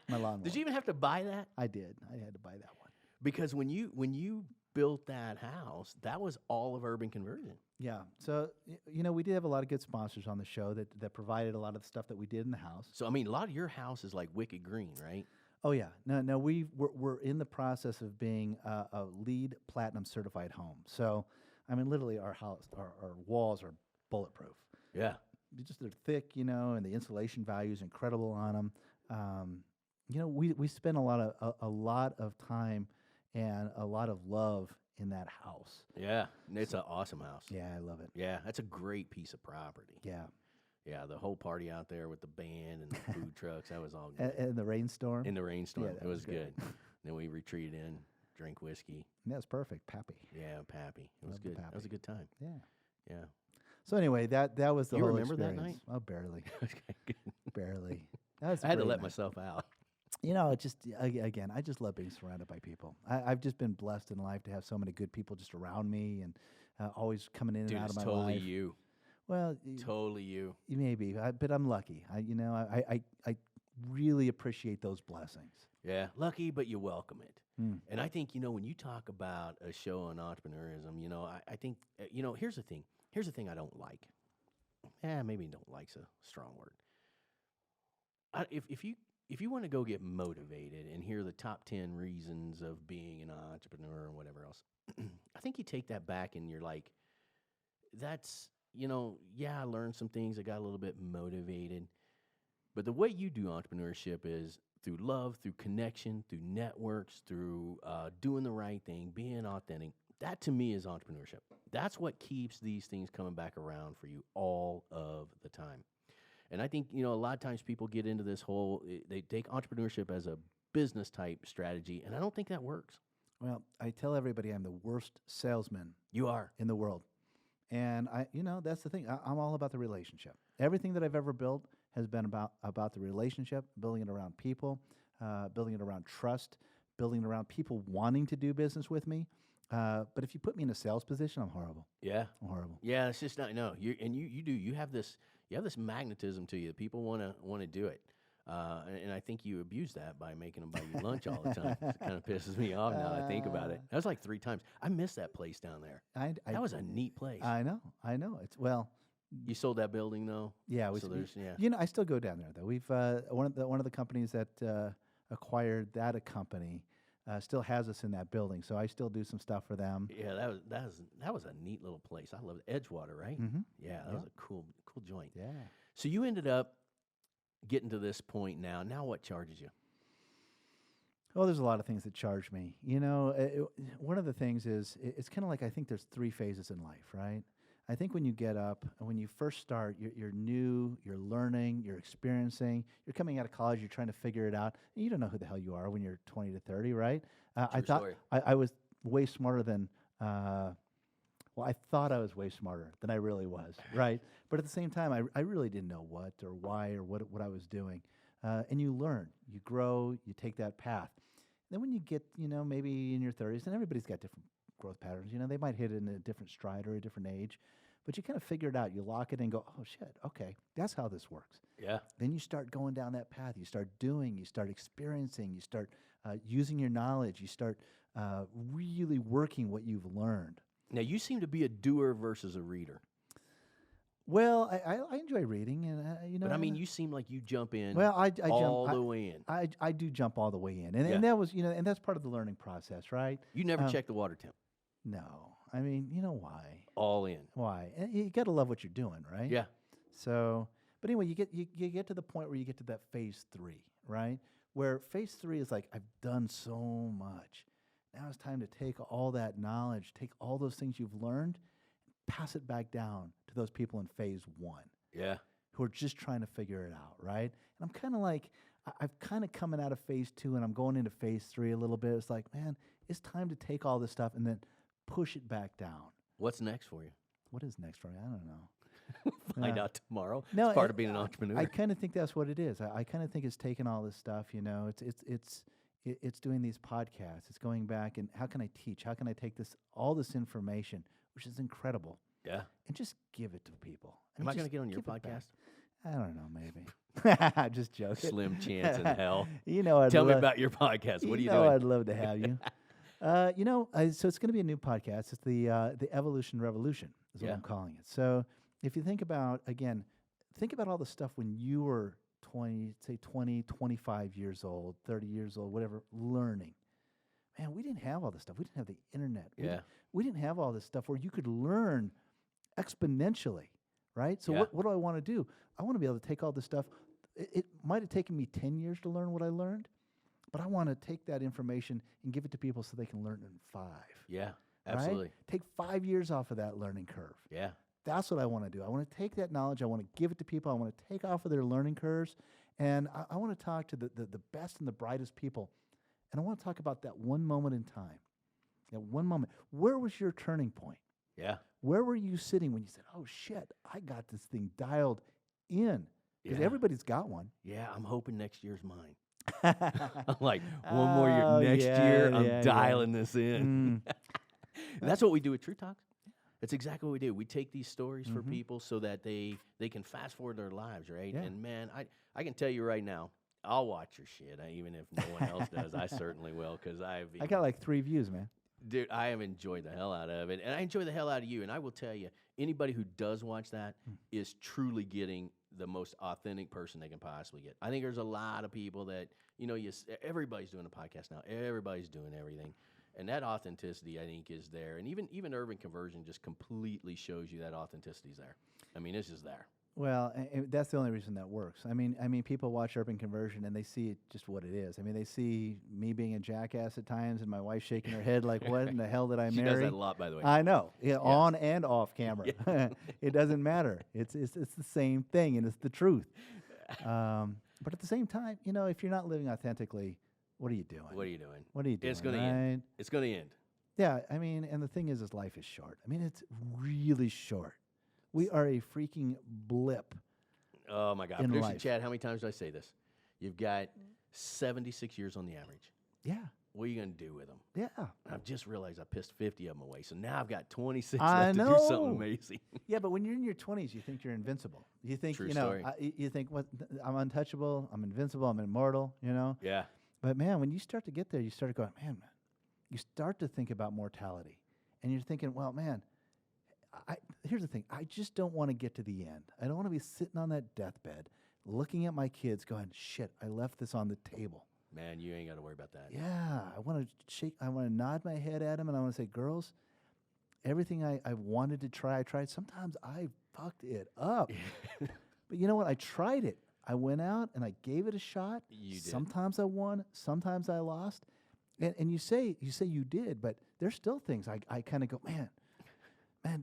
My lawnmower. Did you even have to buy that? I did. I had to buy that one. Because when you built that house, that was all of urban conversion. Yeah. So, we did have a lot of good sponsors on the show that provided a lot of the stuff that we did in the house. So, I mean, a lot of your house is like wicked green, right? Oh, yeah. No, we're in the process of being a LEED Platinum certified home. So, I mean, literally our house, our walls are bulletproof. Yeah. They're thick, and the insulation value is incredible on them. We spend a lot of time and a lot of love in that house. Yeah, it's an awesome house. Yeah, I love it. Yeah, that's a great piece of property. Yeah. Yeah, the whole party out there with the band and the food trucks, that was all good. And the rainstorm. In the rainstorm, Yeah, that it was was good. good. Then we retreated in, drank whiskey. That was perfect. Pappy. Yeah, Pappy. It was Love the good. That was Pappy. a good time. Yeah. Yeah. So anyway, that was the You whole remember that experience. night? Oh, barely. Okay, good. Barely. That was a I had to great let night. myself out. Again, I just love being surrounded by people. I've just been blessed in life to have so many good people just around me and always coming in Dude, and out it's of my totally life. you. Well, Totally you. maybe, but I'm lucky. I really appreciate those blessings. Yeah, lucky, but you welcome it. Mm. And I think, when you talk about a show on entrepreneurism, I think, here's the thing. Here's the thing I don't like. Maybe don't like's a strong word. If you want to go get motivated and hear the top 10 reasons of being an entrepreneur and whatever else, I think you take that back and you're like, that's, I learned some things. I got a little bit motivated. But the way you do entrepreneurship is through love, through connection, through networks, through doing the right thing, being authentic. That to me is entrepreneurship. That's what keeps these things coming back around for you all of the time. And I think, a lot of times people get into this they take entrepreneurship as a business type strategy, and I don't think that works. Well, I tell everybody I'm the worst salesman You are. in the world. And that's the thing. I'm all about the relationship. Everything that I've ever built has been about the relationship, building it around people, building it around trust, building it around people wanting to do business with me. But if you put me in a sales position, I'm horrible. Yeah. I'm horrible. Yeah, it's just not, no. You have this magnetism to you that people want to do it. And I think you abuse that by making them buy you lunch all the time. It kind of pisses me off now that I think about it. That was like 3 times. I miss that place down there. That was a neat place. I know. It's You sold that building though? Yeah, I still go down there though. We've one of the companies that acquired that company still has us in that building, so I still do some stuff for them. Yeah, that was a neat little place. I love it. Edgewater, right? Mm-hmm. Yeah, that was a cool joint. Yeah. So you ended up getting to this point now. Now what charges you? Well, there's a lot of things that charge me. One of the things is it's kind of like I think there's 3 phases in life, right? I think when you get up and when you first start, you're new, you're learning, you're experiencing, you're coming out of college, you're trying to figure it out, and you don't know who the hell you are when you're 20 to 30, right? I thought I was way smarter than, I thought I was way smarter than I really was, right? But at the same time, I really didn't know what or why or what I was doing. And you learn, you grow, you take that path. Then when you get, maybe in your 30s, and everybody's got different growth patterns, they might hit it in a different stride or a different age, but you kind of figure it out. You lock it and go, oh shit, okay, that's how this works. Yeah. Then you start going down that path. You start doing, you start experiencing, you start using your knowledge, you start really working what you've learned. Now you seem to be a doer versus a reader. Well, I enjoy reading, and But I mean, you seem like you jump in. Well, I all jump the way in. I do jump all the way in, and, Yeah. and that was and that's part of the learning process, right? You never check the water temp. No, I mean, why? All in. Why? And you got to love what you're doing, right? Yeah. So, but anyway, you get to the point where you get to that phase 3, right? Where phase 3 is like, I've done so much. Now it's time to take all that knowledge, take all those things you've learned, pass it back down to those people in phase 1 Yeah. who are just trying to figure it out, right? And I'm kind of like, I've kind of coming out of phase 2 and I'm going into phase 3 a little bit. It's like, man, it's time to take all this stuff and then push it back down. What's next for you? What is next for me? I don't know. Find out tomorrow. No, It's part of being an entrepreneur. I kind of think that's what it is. I kind of think it's taking all this stuff, it's doing these podcasts. It's going back and how can I teach? How can I take all this information, which is incredible, Yeah. and just give it to people? Am I going to just get on your give it back. podcast? I don't know, maybe. Just joking. Slim chance in hell. I'd Tell me about your podcast. What are you doing? I'd love to have you. So it's going to be a new podcast. It's the Evolution Revolution is what Yeah. I'm calling it. So if you think about all the stuff when you were 20, 25 years old, 30 years old, whatever, learning. Man, we didn't have all this stuff. We didn't have the internet. Yeah. We didn't have all this stuff where you could learn exponentially, right? So Yeah. what do I want to do? I want to be able to take all this stuff. It might have taken me 10 years to learn what I learned, but I want to take that information and give it to people so they can learn it in 5. Yeah. right? Absolutely. Take 5 years off of that learning curve. Yeah. That's what I want to do. I want to take that knowledge. I want to give it to people. I want to take off of their learning curves. And I want to talk to the best and the brightest people. And I want to talk about that one moment in time. That one moment. Where was your turning point? Yeah. Where were you sitting when you said, oh, shit, I got this thing dialed in? Because Yeah. everybody's got one. Yeah. I'm hoping next year's mine. I'm like, one more year. Next yeah, year, I'm yeah. dialing this in. Mm. And that's what we do with True Talks. That's exactly what we do. We take these stories for Mhm. people so that they can fast forward their lives, right? Yeah. And man, I can tell you right now, I'll watch your shit. Even if no one else does, I certainly will because I got like 3 views, man. dude, I have enjoyed the hell out of it, and I enjoy the hell out of you. And I will tell you, anybody who does watch that is truly getting the most authentic person they can possibly get. I think there's a lot of people that everybody's doing a podcast now. Everybody's doing everything. And that authenticity, I think, is there. And even urban conversion just completely shows you that authenticity's there. I mean, it's just there. Well, that's the only reason that works. I mean, people watch Urban Conversion and they see just what it is. I mean, they see me being a jackass at times and my wife shaking her head like, "What in the hell did I She marry?" does that a lot, by the way. I know, on and off camera. It doesn't matter. It's the same thing, and it's the truth. But at the same time, if you're not living authentically, what are you doing? What are you doing? What are you doing? It's going to right? end. It's going to end. Yeah, I mean, and the thing is life is short. I mean, it's really short. We are a freaking blip. Oh, my God. In Producer life. Chad, how many times did I say this? You've got 76 years on the average. Yeah, What are you going to do with them? yeah. I've just realized I pissed 50 of them away. So now I've got 26 I left to do know. something amazing. Yeah, but when you're in your 20s, you think you're invincible. You think, True story. you think, I'm untouchable, I'm invincible, I'm immortal, Yeah. But man, when you start to get there, you start going, man, you start to think about mortality. And you're thinking, well, man, here's the thing. I just don't want to get to the end. I don't want to be sitting on that deathbed, looking at my kids going, shit, I left this on the table. Man, you ain't got to worry about that. Yeah, I want to nod my head at them, and I want to say, girls, everything I wanted to try, I tried. Sometimes I fucked it up. But you know what? I tried it. I went out and I gave it a shot. You did. Sometimes I won, sometimes I lost. And you say you did, but there's still things I kind of go, man,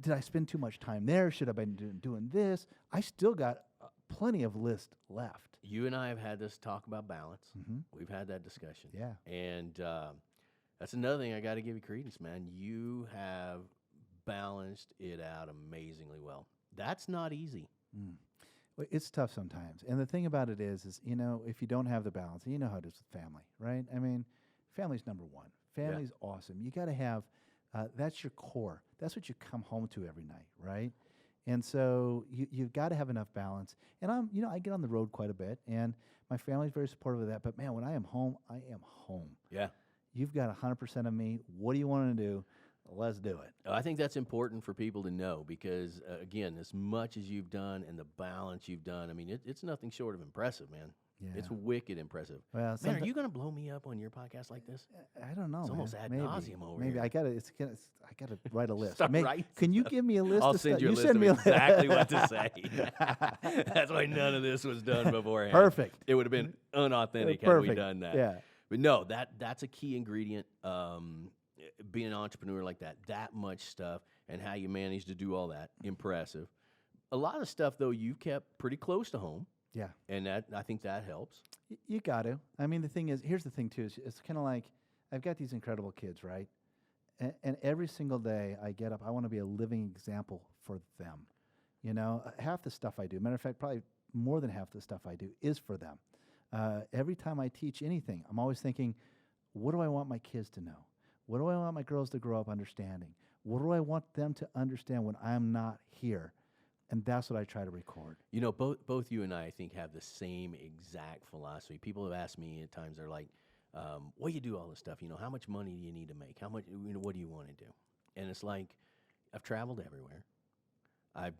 did I spend too much time there? Should I have been doing this? I still got plenty of list left. You and I have had this talk about balance. Mhm. We've had that discussion. Yeah. And that's another thing I got to give you credence, man. You have balanced it out amazingly well. That's not easy. Well, it's tough sometimes. And the thing about it is if you don't have the balance, and you know how it is with family, right? I mean, family's number one. Family's awesome. You got to have, that's your core. That's what you come home to every night, right? And so you've got to have enough balance. And I get on the road quite a bit, and my family's very supportive of that. But man, when I am home, I am home. Yeah. You've got 100% of me. What do you want to do? Let's do it. I think that's important for people to know because, again, as much as you've done and the balance you've done, I mean, it's nothing short of impressive, man. Yeah. It's wicked impressive. Well, Man, are you going to blow me up on your podcast like this? I don't know. It's almost man. ad Maybe. nauseum over Maybe here. I gotta write a list. Start writing Can you stuff. give me a list? I'll of send stuff? you a list send of me exactly what to say. That's why none of this was done beforehand. Perfect. It would have been unauthentic had we Perfect. done that. Yeah. But no, that's a key ingredient. Being an entrepreneur like that much stuff, and how you manage to do all that, impressive. A lot of stuff though you've kept pretty close to home. Yeah. And I think that helps. You got to. I mean, the thing is, here's the thing too. It's kind of like I've got these incredible kids, right? And every single day I get up, I want to be a living example for them. You know, half the stuff I do, matter of fact, probably more than half the stuff I do is for them. Every time I teach anything, I'm always thinking, what do I want my kids to know? What do I want my girls to grow up understanding? What do I want them to understand when I'm not here? And that's what I try to record. You know, both you and I think, have the same exact philosophy. People have asked me at times, they're like, well, you do all this stuff, you know, how much money do you need to make? How much, you know, what do you want to do? And it's like, I've traveled everywhere. I've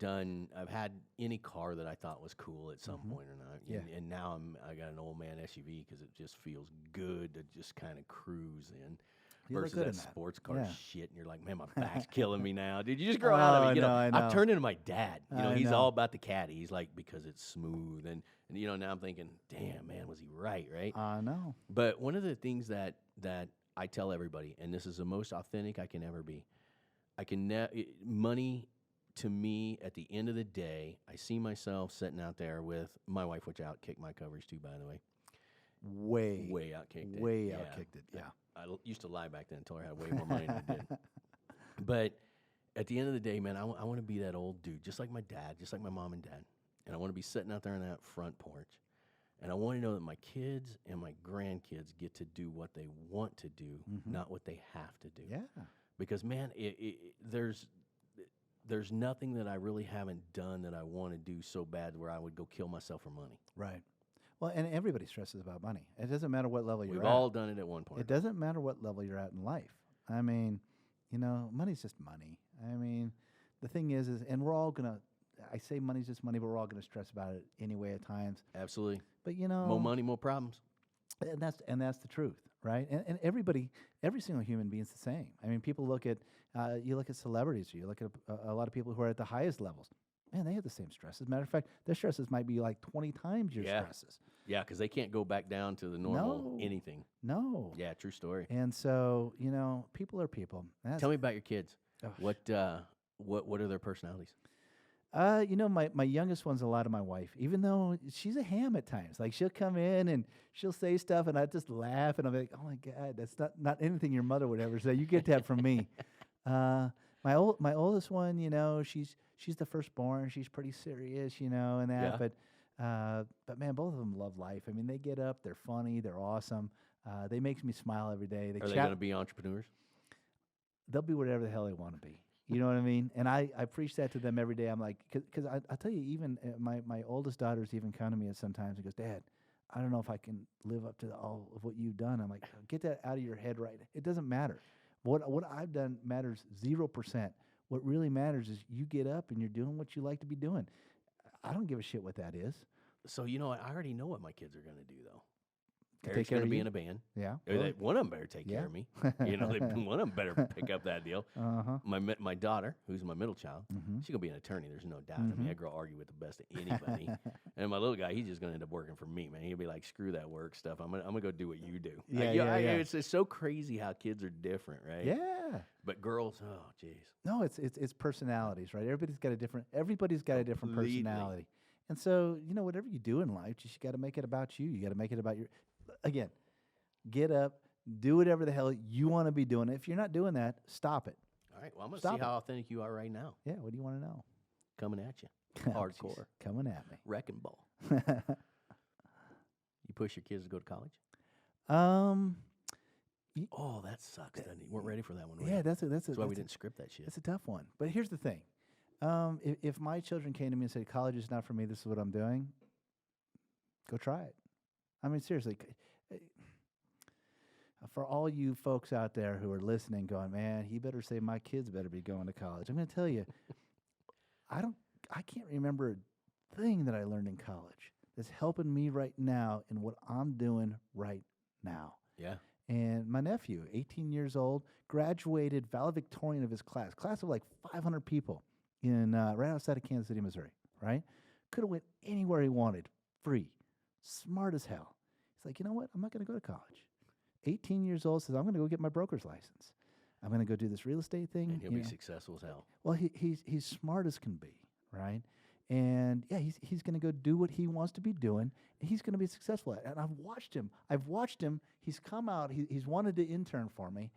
had any car that I thought was cool at some point or not. Yeah. And now I got an old man SUV because it just feels good to just kind of cruise in. You look Versus good that in that. sports car Yeah. shit, and you're like, man, my back's killing me now. Dude, you just grow out of it. You know, I know. I've turned into my dad. You know, I he's know. all about the caddy. He's like, because it's smooth. And you know, now I'm thinking, damn, man, was he right? I know. But one of the things that I tell everybody, and this is the most authentic I can ever be, money to me, at the end of the day, I see myself sitting out there with my wife, which outkicked my coverage too, by the way. Way outkicked it. Way Yeah. outkicked it. Yeah. I used to lie back then and told her I had way more money than I did. But at the end of the day, man, I want to be that old dude, just like my dad, just like my mom and dad. And I want to be sitting out there on that front porch. And I want to know that my kids and my grandkids get to do what they want to do, not what they have to do. Yeah. Because, man, there's nothing that I really haven't done that I want to do so bad where I would go kill myself for money. Right. Well, and everybody stresses about money. It doesn't matter what level you're We've at. all done it at one point. It doesn't matter what level you're at in life. I mean, you know, money's just money. I mean, the thing is, and we're all gonna. I say money's just money, but we're all gonna stress about it anyway at times. Absolutely. But you know, More money, more problems. and that's the truth, right? And every single human being's the same. I mean, people look at you look at celebrities, or you look at a lot of people who are at the highest levels. Man, they have the same stresses. Matter of fact, their stresses might be like 20 times your stresses. Yeah, because they can't go back down to the normal anything. No. Yeah, true story. And so, you know, people are people. Tell me about your kids. Oh. What are their personalities? You know, my youngest one's a lot of my wife, even though she's a ham at times. Like, she'll come in and she'll say stuff, and I just laugh, and I'm like, oh my God, that's not anything your mother would ever say. You get that from me. My oldest one, you know, she's the firstborn. She's pretty serious, you know, and that. Yeah. But man, both of them love life. I mean, they get up, they're funny, they're awesome. They make me smile every day. Are they going to be entrepreneurs? They'll be whatever the hell they want to be. You know what I mean? And I preach that to them every day. I'm like, because I'll tell you, even my oldest daughter's even come to me sometimes and goes, Dad, I don't know if I can live up to all of what you've done. I'm like, get that out of your head right. It doesn't matter. What I've done matters 0%. What really matters is you get up and you're doing what you like to be doing. I don't give a shit what that is. So, you know, I already know what my kids are going to do, though. Take Eric's care going to of be you? in a band. Yeah. One of them better take care Yeah. of me. You know, one of them better pick up that deal. Uh-huh. My daughter, who's my middle child, Mhm. she's going to be an attorney. There's no doubt. I mean, that girl argue with the best of anybody. And my little guy, he's just going to end up working for me, man. He'll be like, screw that work stuff. I'm gonna go do what you do. Yeah. It's so crazy how kids are different, right? Yeah. But girls, oh, jeez. No, it's personalities, right? Everybody's got a different Completely. personality. And so, you know, whatever you do in life, you just got to make it about you. You got to make it about again, get up, do whatever the hell you want to be doing. If you're not doing that, stop it. All right, well, I'm going to Stop see how it. authentic you are right now. Yeah, what do you want to know? Coming at you. Oh, Hardcore. jeez, coming at me. Wrecking ball. You push your kids to go to college? Oh, that sucks, doesn't it? You weren't ready for that one, were Yeah, you? that's why we didn't script that shit. It's a tough one. But here's the thing. If my children came to me and said, college is not for me, this is what I'm doing, go try it. I mean, seriously. For all you folks out there who are listening going, man, he better say my kids better be going to college. I'm going to tell you, I can't remember a thing that I learned in college that's helping me right now in what I'm doing right now. Yeah. And my nephew, 18 years old, graduated valedictorian of his class of like 500 people in right outside of Kansas City, Missouri, right? Could have went anywhere he wanted, free, smart as hell. He's like, you know what? I'm not going to go to college. 18 years old, says, I'm going to go get my broker's license. I'm going to go do this real estate thing. And he'll be successful as hell. Well, he's smart as can be, right? And yeah, he's going to go do what he wants to be doing, and he's going to be successful at it. And I've watched him. He's come out. He's wanted to intern for me,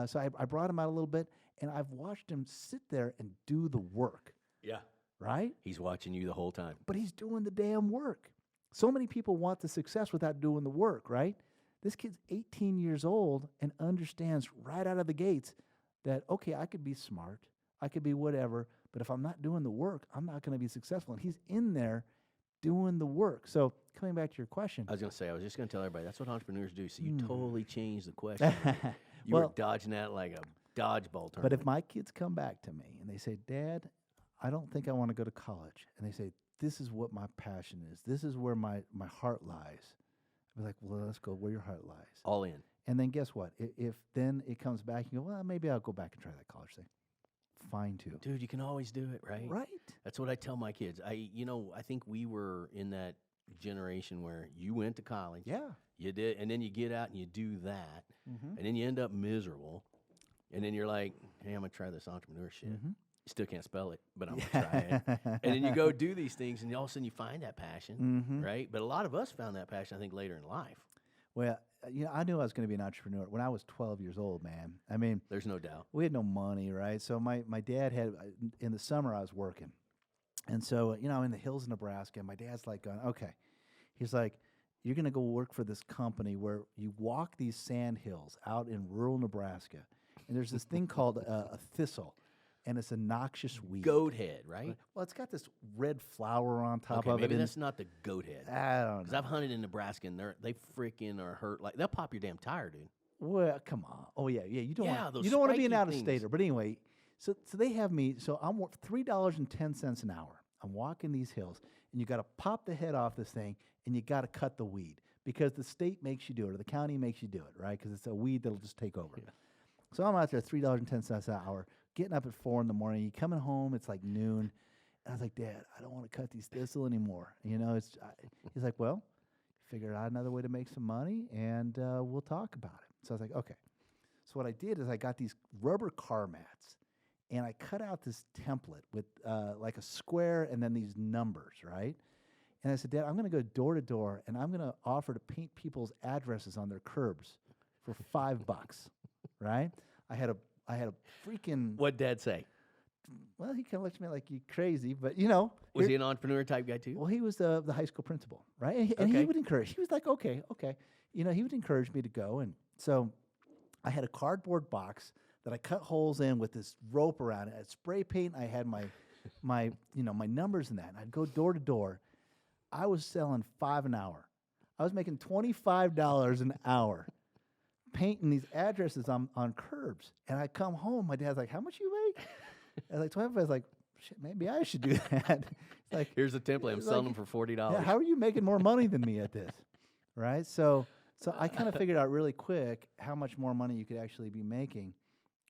so I brought him out a little bit, and I've watched him sit there and do the work. Yeah. Right? He's watching you the whole time. But he's doing the damn work. So many people want the success without doing the work, right? This kid's 18 years old and understands right out of the gates that, okay, I could be smart, I could be whatever, but if I'm not doing the work, I'm not going to be successful. And he's in there doing the work. So coming back to your question. I was just going to tell everybody, that's what entrepreneurs do. So you totally changed the question. You were dodging that like a dodgeball tournament. But if my kids come back to me and they say, Dad, I don't think I want to go to college, and they say, this is what my passion is, this is where my heart lies, I'll be like, well, let's go where your heart lies. All in. And then guess what? If then it comes back, you go, well, maybe I'll go back and try that college thing. Fine, too. Dude, you can always do it, right? Right. That's what I tell my kids. I think we were in that generation where you went to college. Yeah. You did, and then you get out and you do that, and then you end up miserable, and then you're like, hey, I'm going to try this entrepreneurship. You still can't spell it, but I'm going to try it. And then you go do these things, and all of a sudden you find that passion, right? But a lot of us found that passion, I think, later in life. Well, I knew I was going to be an entrepreneur when I was 12 years old, man. I mean, there's no doubt. We had no money, right? So my dad had, in the summer I was working. And so, I'm in the hills of Nebraska, and my dad's like going, okay. He's like, you're going to go work for this company where you walk these sand hills out in rural Nebraska. And there's this thing called a thistle. And it's a noxious weed. Goat head, right? Well, it's got this red flower on top of it. Maybe that's not the goat head. I don't know. Because I've hunted in Nebraska, and they freaking are hurt. Like, they'll pop your damn tire, dude. Well, come on. Oh, yeah. You don't those want to be an spiky out-of-stater. But anyway, so they have me. So I'm worth $3.10 an hour. I'm walking these hills, and you got to pop the head off this thing, and you got to cut the weed because the state makes you do it, or the county makes you do it, right? Because it's a weed that'll just take over. Yeah. So I'm out there $3.10 an hour. Getting up at 4 in the morning, you coming home, it's like noon. And I was like, Dad, I don't want to cut these thistle anymore. He's like, well, figure out another way to make some money, and we'll talk about it. So I was like, okay. So what I did is I got these rubber car mats, and I cut out this template with like a square and then these numbers, right? And I said, Dad, I'm going to go door to door, and I'm going to offer to paint people's addresses on their curbs for $5, right? I had a freaking... What'd Dad say? Well, he kind of looked at me like, you crazy, but, Was he an entrepreneur type guy, too? Well, he was the high school principal, right? And he would encourage... He was like, okay. He would encourage me to go. And so I had a cardboard box that I cut holes in with this rope around it. I had spray paint. I had my numbers in that. And I'd go door to door. I was selling $5 an hour. I was making $25 an hour. Painting these addresses on curbs. And I come home, my dad's like, how much you make? I was like, 25. I was like, shit, maybe I should do that. It's like, here's the template. I'm selling them for $40. Yeah, how are you making more money than me at this? Right? So I kind of figured out really quick how much more money you could actually be making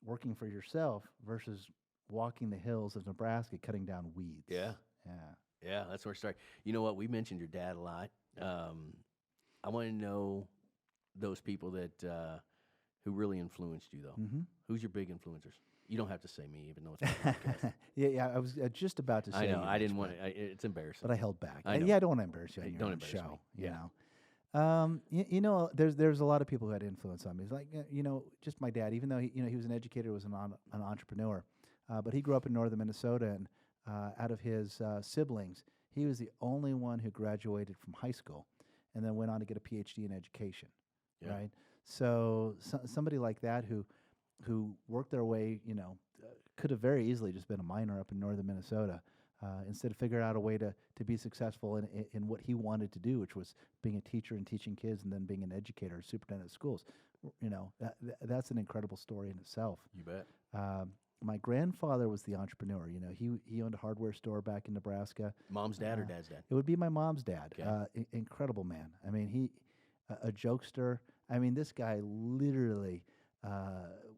working for yourself versus walking the hills of Nebraska cutting down weeds. Yeah. Yeah, that's where it started. You know what? We mentioned your dad a lot. I want to know those people that who really influenced you, though. Who's your big influencers? You don't have to say me, even though it's my podcast. Yeah, I was just about to say. I know. You, I didn't want to. It's embarrassing. But I held back. I don't want to embarrass you on don't your embarrass show. me. You know, there's a lot of people who had influence on me. It's like, just my dad. Even though he was an educator, was an entrepreneur, but he grew up in northern Minnesota, and out of his siblings, he was the only one who graduated from high school, and then went on to get a PhD in education. Yeah. Right. So somebody like that who worked their way, could have very easily just been a miner up in northern Minnesota. Instead of figuring out a way to be successful in what he wanted to do, which was being a teacher and teaching kids, and then being an educator, superintendent of schools. That's an incredible story in itself. You bet. my grandfather was the entrepreneur. You know, he owned a hardware store back in Nebraska. Mom's dad or dad's dad? It would be my mom's dad. Okay. Incredible man. I mean, a jokester. I mean, this guy literally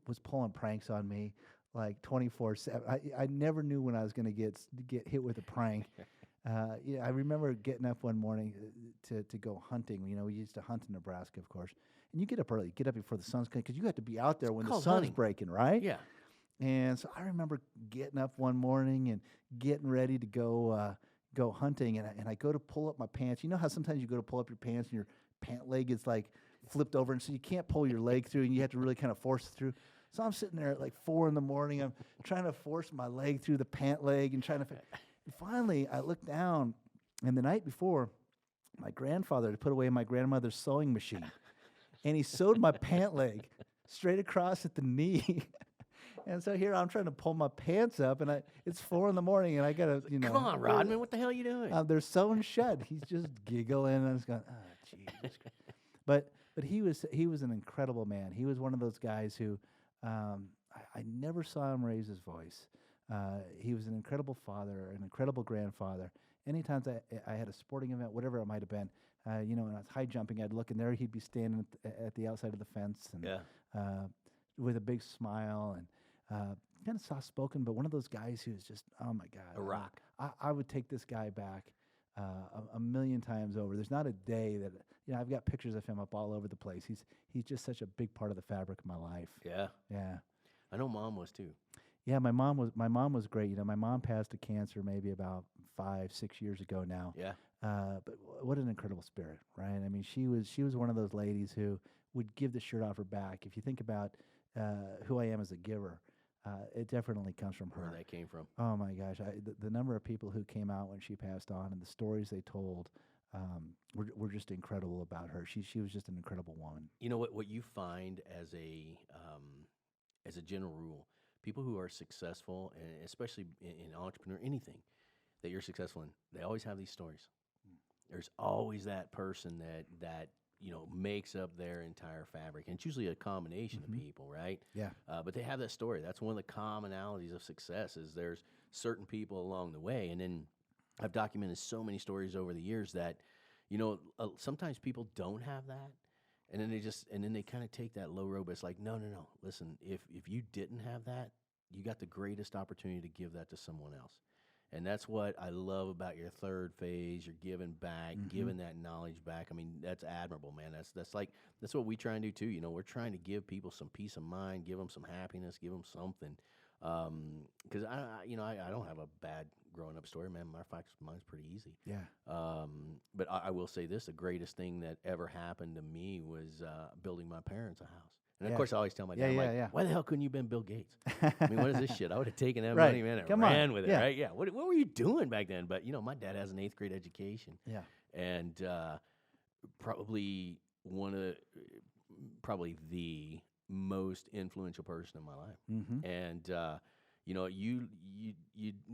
was pulling pranks on me like 24/7. I never knew when I was going to get hit with a prank. I remember getting up one morning to go hunting. You know, we used to hunt in Nebraska, of course. And you get up early, get up before the sun's coming, because you have to be out there when the sun's hunting. breaking, right? Yeah. And so I remember getting up one morning and getting ready to go hunting, and I go to pull up my pants. You know how sometimes you go to pull up your pants and your pant leg is like flipped over, and so you can't pull your leg through, and you have to really kind of force it through. So I'm sitting there at like 4 a.m. I'm trying to force my leg through the pant leg and trying to. And finally, I look down, and the night before, my grandfather had put away my grandmother's sewing machine, and he sewed my pant leg straight across at the knee. And so here I'm trying to pull my pants up, and it's 4 a.m, and I gotta, Come on, Rodman, what the hell are you doing? they're sewn shut. He's just giggling, and I was going, oh, Jesus. But he was an incredible man. He was one of those guys who I never saw him raise his voice. He was an incredible father, an incredible grandfather. Anytime I had a sporting event, whatever it might have been, when I was high jumping, I'd look, and there he'd be standing at the outside of the fence, and with a big smile, and kind of soft-spoken, but one of those guys who was just, oh my God, A rock. I would take this guy back a million times over. There's not a day that I've got pictures of him up all over the place. He's just such a big part of the fabric of my life. Yeah. Yeah. I know Mom was too. Yeah, my mom was great. You know, my mom passed of cancer maybe about 5-6 years ago now. Yeah. But what an incredible spirit, right? I mean, she was one of those ladies who would give the shirt off her back. If you think about who I am as a giver, it definitely comes from her. Where that came from. Oh my gosh, the number of people who came out when she passed on, and the stories they told were just incredible about her. She was just an incredible woman. You know what you find as a general rule, people who are successful, and especially in entrepreneur, anything that you're successful in, they always have these stories. There's always that person that makes up their entire fabric, and it's usually a combination of people, right? Yeah. But they have that story. That's one of the commonalities of success. Is there's certain people along the way, and then I've documented so many stories over the years that sometimes people don't have that. And then they kind of take that low road, but it's like, no. Listen, if you didn't have that, you got the greatest opportunity to give that to someone else. And that's what I love about your third phase. You're giving back, giving that knowledge back. I mean, that's admirable, man. That's what we try and do too. We're trying to give people some peace of mind, give them some happiness, give them something. Because I don't have a bad growing up story, man. Matter of fact, mine's pretty easy. Yeah. But I will say this: the greatest thing that ever happened to me was building my parents a house. And of course, I always tell my dad, why the hell couldn't you have been Bill Gates? I mean, what is this shit? I would have taken that money, man, and ran with it, right? Yeah. What were you doing back then? But my dad has an 8th grade education. Yeah. And probably the most influential person in my life. Mm-hmm. And you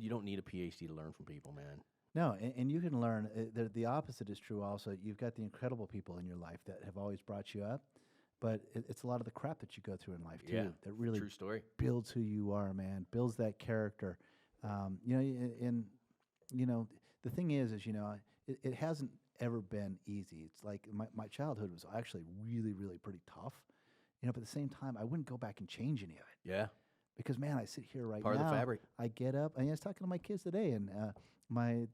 don't need a PhD to learn from people, man. No, and you can learn. The opposite is true also. You've got the incredible people in your life that have always brought you up, but it's a lot of the crap that you go through in life too that really true story. Builds who you are, man. Builds that character. The thing is it hasn't ever been easy. It's like my childhood was actually really, really pretty tough. But at the same time, I wouldn't go back and change any of it. Yeah. Because, man, I sit here right Part now. of the fabric. I get up, and I was talking to my kids today, and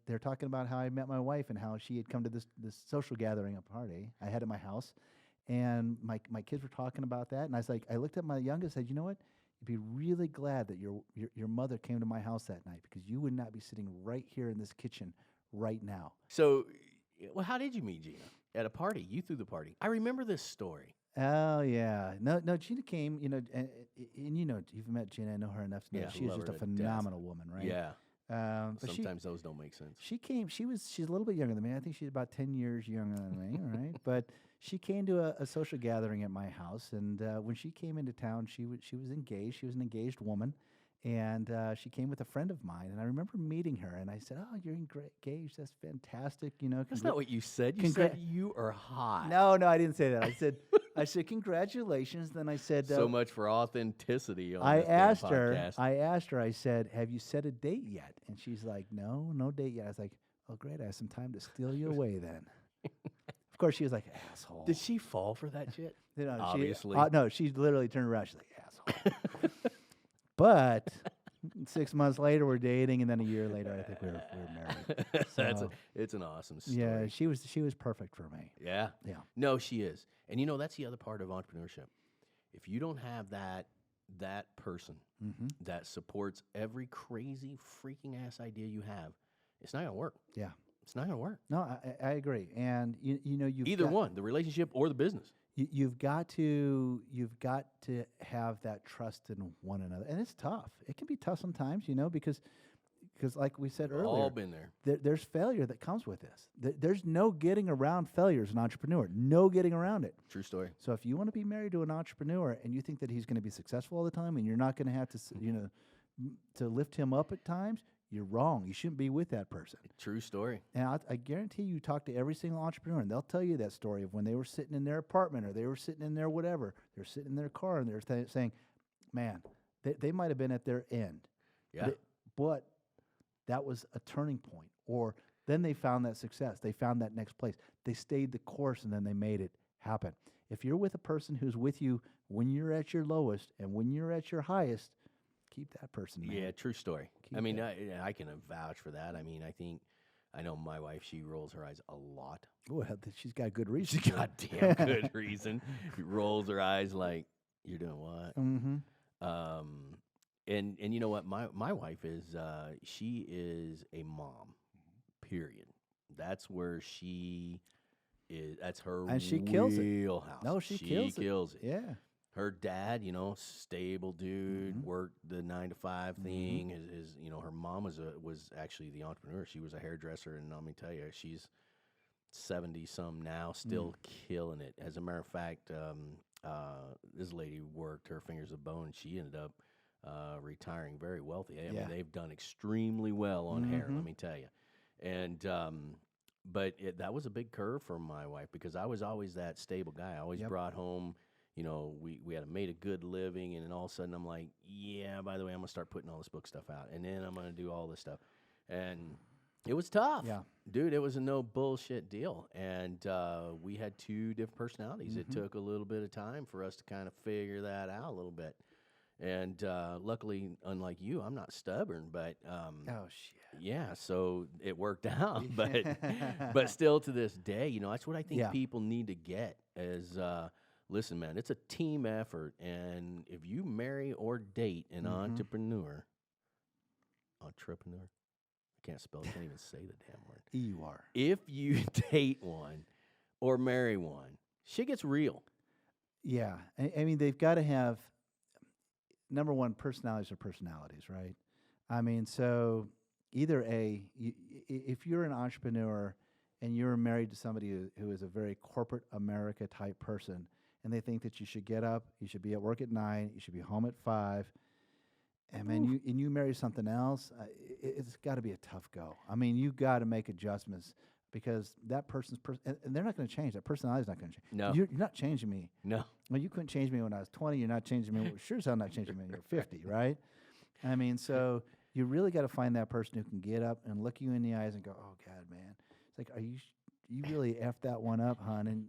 they're talking about how I met my wife and how she had come to this social gathering, a party I had at my house, and my kids were talking about that, and I was like, I looked at my youngest and said, you know what? You'd be really glad that your mother came to my house that night, because you would not be sitting right here in this kitchen right now. So, how did you meet Gina? At a party. You threw the party. I remember this story. Oh, yeah. No, Gina came, and you've met Gina. I know her enough to know she's just a phenomenal woman, right? Yeah. But sometimes those don't make sense. She came, she's a little bit younger than me. I think she's about 10 years younger than me, all right? But she came to a social gathering at my house, and when she came into town, she was engaged. She was an engaged woman, and she came with a friend of mine, and I remember meeting her, and I said, "Oh, you're engaged. That's fantastic." That's not what you said. You said you are hot. No, I didn't say that. I said, I said, congratulations. Then I said, So much for authenticity on I this damn asked her, podcast. I said, have you set a date yet? And she's like, no, no date yet. I was like, oh, great. I have some time to steal you away then. Of course, she was like, asshole. Did she fall for that shit? You know, Obviously. No, she literally turned around. She's like, asshole. But 6 months later, we're dating, and then a year later, I think we're married. So, It's an awesome story. yeah, she was perfect for me. Yeah. Yeah. No, she is. And you know, that's the other part of entrepreneurship. If you don't have that person Mm-hmm. that supports every crazy freaking ass idea you have, it's not gonna work. Yeah. It's not gonna work. No, I agree. And you know, Either one, the relationship or the business. You've got to have that trust in one another, and it's tough. It can be tough sometimes, you know, because like we said We've earlier, all been there. there's failure that comes with this. There's no getting around failure as an entrepreneur. No getting around it. True story. So if you want to be married to an entrepreneur and you think that he's going to be successful all the time, and you're not going to have to, to lift him up at times, you're wrong. You shouldn't be with that person. True story. And I guarantee you talk to every single entrepreneur, and they'll tell you that story of when they were sitting in their apartment or they were sitting in their whatever. They're sitting in their car and they're saying, man, they might have been at their end. Yeah. But that was a turning point. Or then they found that success. They found that next place. They stayed the course, and then they made it happen. If you're with a person who's with you when you're at your lowest and when you're at your highest, keep that person, man. Yeah, true story. Keep I mean, that. I can vouch for that. I mean, I know my wife, she rolls her eyes a lot. Well, she's got good reason. She's got damn good reason. She rolls her eyes like, you're doing what? Mm-hmm. And you know what? My wife is, she is a mom, period. That's where she is. That's her And she kills it. wheelhouse. No, she kills it. it. Yeah. Her dad, you know, stable dude, Mhm. worked the 9 to 5 Mhm. thing. His you know, her mom was actually the entrepreneur. She was a hairdresser, and let me tell you, she's 70 some now, still killing it. As a matter of fact, this lady worked her fingers to bone. She ended up retiring very wealthy. I Yeah. mean, they've done extremely well on hair. Let Mhm. me tell you, and. But that was a big curve for my wife because I was always that stable guy. I always Yep. brought home, you know, we had made a good living, and then all of a sudden I'm like, yeah, by the way, I'm gonna start putting all this book stuff out, and then I'm gonna do all this stuff, and it was tough, Yeah. dude. It was a no bullshit deal, and we had two different personalities. It Mhm. took a little bit of time for us to kind of figure that out a little bit, and luckily, unlike you, I'm not stubborn, but Oh shit. yeah, so it worked out, but still to this day, you know, that's what I think Yeah. people need to get is listen, man, it's a team effort, and if you marry or date an entrepreneur, I can't spell it, can't even say the damn word. EUR. If you date one or marry one, shit gets real. Yeah. I mean, they've got to have, number one, personalities are personalities, right? I mean, so either if you're an entrepreneur and you're married to somebody who is a very corporate America type person, and they think that you should get up, you should be at work at 9, you should be home at 5, and man, you marry something else, it's got to be a tough go. I mean, you got to make adjustments because that person's and they're not going to change. That personality's not going to change. No. You're not changing me. No. Well, you couldn't change me when I was 20. You're not changing me. Sure as hell not changing me when you're 50, right? I mean, so you really got to find that person who can get up and look you in the eyes and go, "Oh God, man!" It's like, you really effed that one up, hon?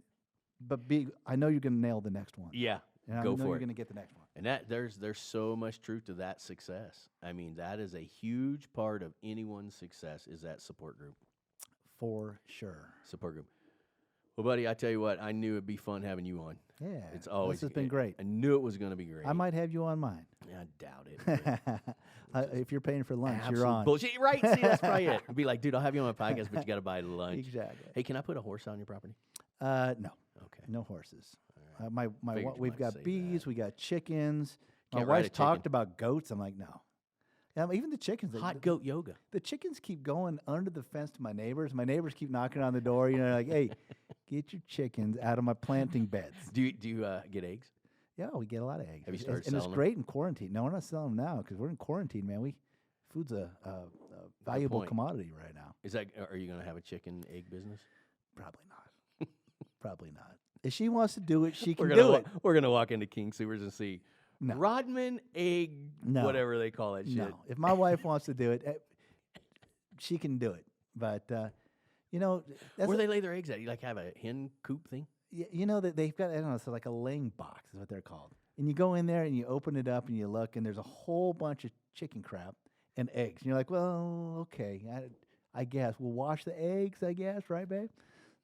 But I know you're going to nail the next one. Yeah, And I go know for you're it. going to get the next one. And there's so much truth to that success. I mean, that is a huge part of anyone's success is that support group. For sure. Support group. Well, buddy, I tell you what, I knew it'd be fun having you on. Yeah. It's always This has been great. I knew it was going to be great. I might have you on mine. I doubt it. If you're paying for lunch, Absolute you're on. bullshit. Right? See, that's probably it. I'd be like, dude, I'll have you on my podcast, but you got to buy lunch. Exactly. Hey, can I put a horse on your property? No. Okay. No horses. All My Figured you we've might got say bees, that. we got chickens. My Can't ride a wife's talked chicken. about goats. I'm like, no. Even the chickens. Hot goat yoga. The chickens keep going under the fence to my neighbors. My neighbors keep knocking on the door. You know, like, hey, get your chickens out of my planting beds. Do you get eggs? Yeah, we get a lot of eggs. Have you And started and it's selling them? great in quarantine. No, we're not selling them now because we're in quarantine, man. Food's a valuable point. commodity right now. Are you going to have a chicken egg business? Probably not. Probably not. If she wants to do it, she can We're do gonna it. we're gonna walk into King Soopers and see No. Rodman egg, No. whatever they call that shit. No. If my wife wants to do it, she can do it. But you know, that's Where they lay their eggs at? You like have a hen coop thing? you know that they've got, I don't know, so like a laying box is what they're called. And you go in there and you open it up and you look, and there's a whole bunch of chicken crap and eggs. And you're like, well, okay, I guess we'll wash the eggs, I guess, right, babe?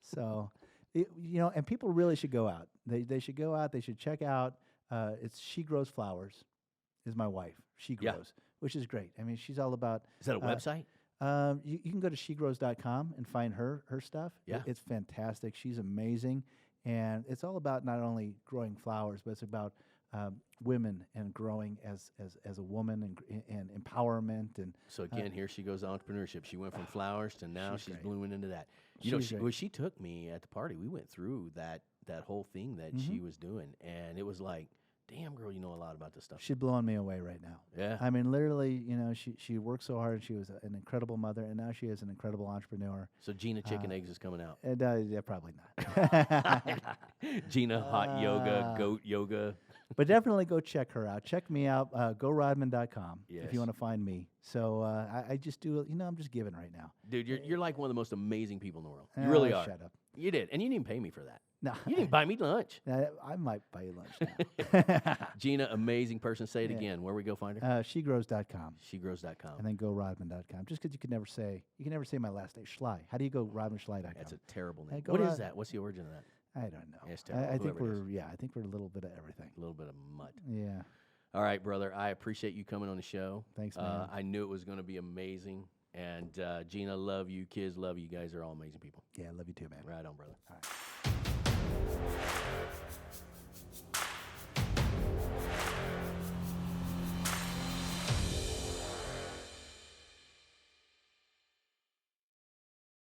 So, you know, and people really should go out. They should go out. They should check out. It's She Grows Flowers, is my wife. She Yeah. Grows, which is great. I mean, she's all about. Is that a website? You can go to shegrows.com and find her stuff. Yeah. It's fantastic. She's amazing. And it's all about not only growing flowers, but it's about women and growing as a woman and empowerment. And So again, here she goes entrepreneurship. She went from flowers to now she's great. blooming into that. You know, She's great. when she took me at the party, we went through that whole thing that she was doing, and it was like, damn, girl, you know a lot about this stuff. she's blowing me away right now. Yeah. I mean, literally, you know, she worked so hard. She was an incredible mother, and now she is an incredible entrepreneur. So Gina Chicken Eggs is coming out. And yeah, probably not. Gina Hot Yoga, Goat Yoga. But definitely go check her out. Check me out. GoRodman.com Yes. if you want to find me. So I just do, you know, I'm just giving right now. Dude, you're like one of the most amazing people in the world. You really are. Shut up. You did. And you didn't pay me for that. No, You didn't buy me lunch. I might buy you lunch now. Gina, amazing person. Say it Yeah. again. Where we go find her? Shegrows.com. Shegrows.com. And then GoRodman.com. Just because you can never say my last name, Schley. How do you go RodmanSchley.com? That's a terrible Hey, name. go What is Rod- that? What's the origin of that? I don't know. It's terrible, I think whoever it is. I think we're a little bit of everything. A little bit of mud. Yeah. All right, brother. I appreciate you coming on the show. Thanks, man. I knew it was going to be amazing. And Gina, love you. Kids, love you. You guys are all amazing people. Yeah, I love you too, man. Right on, brother. All right.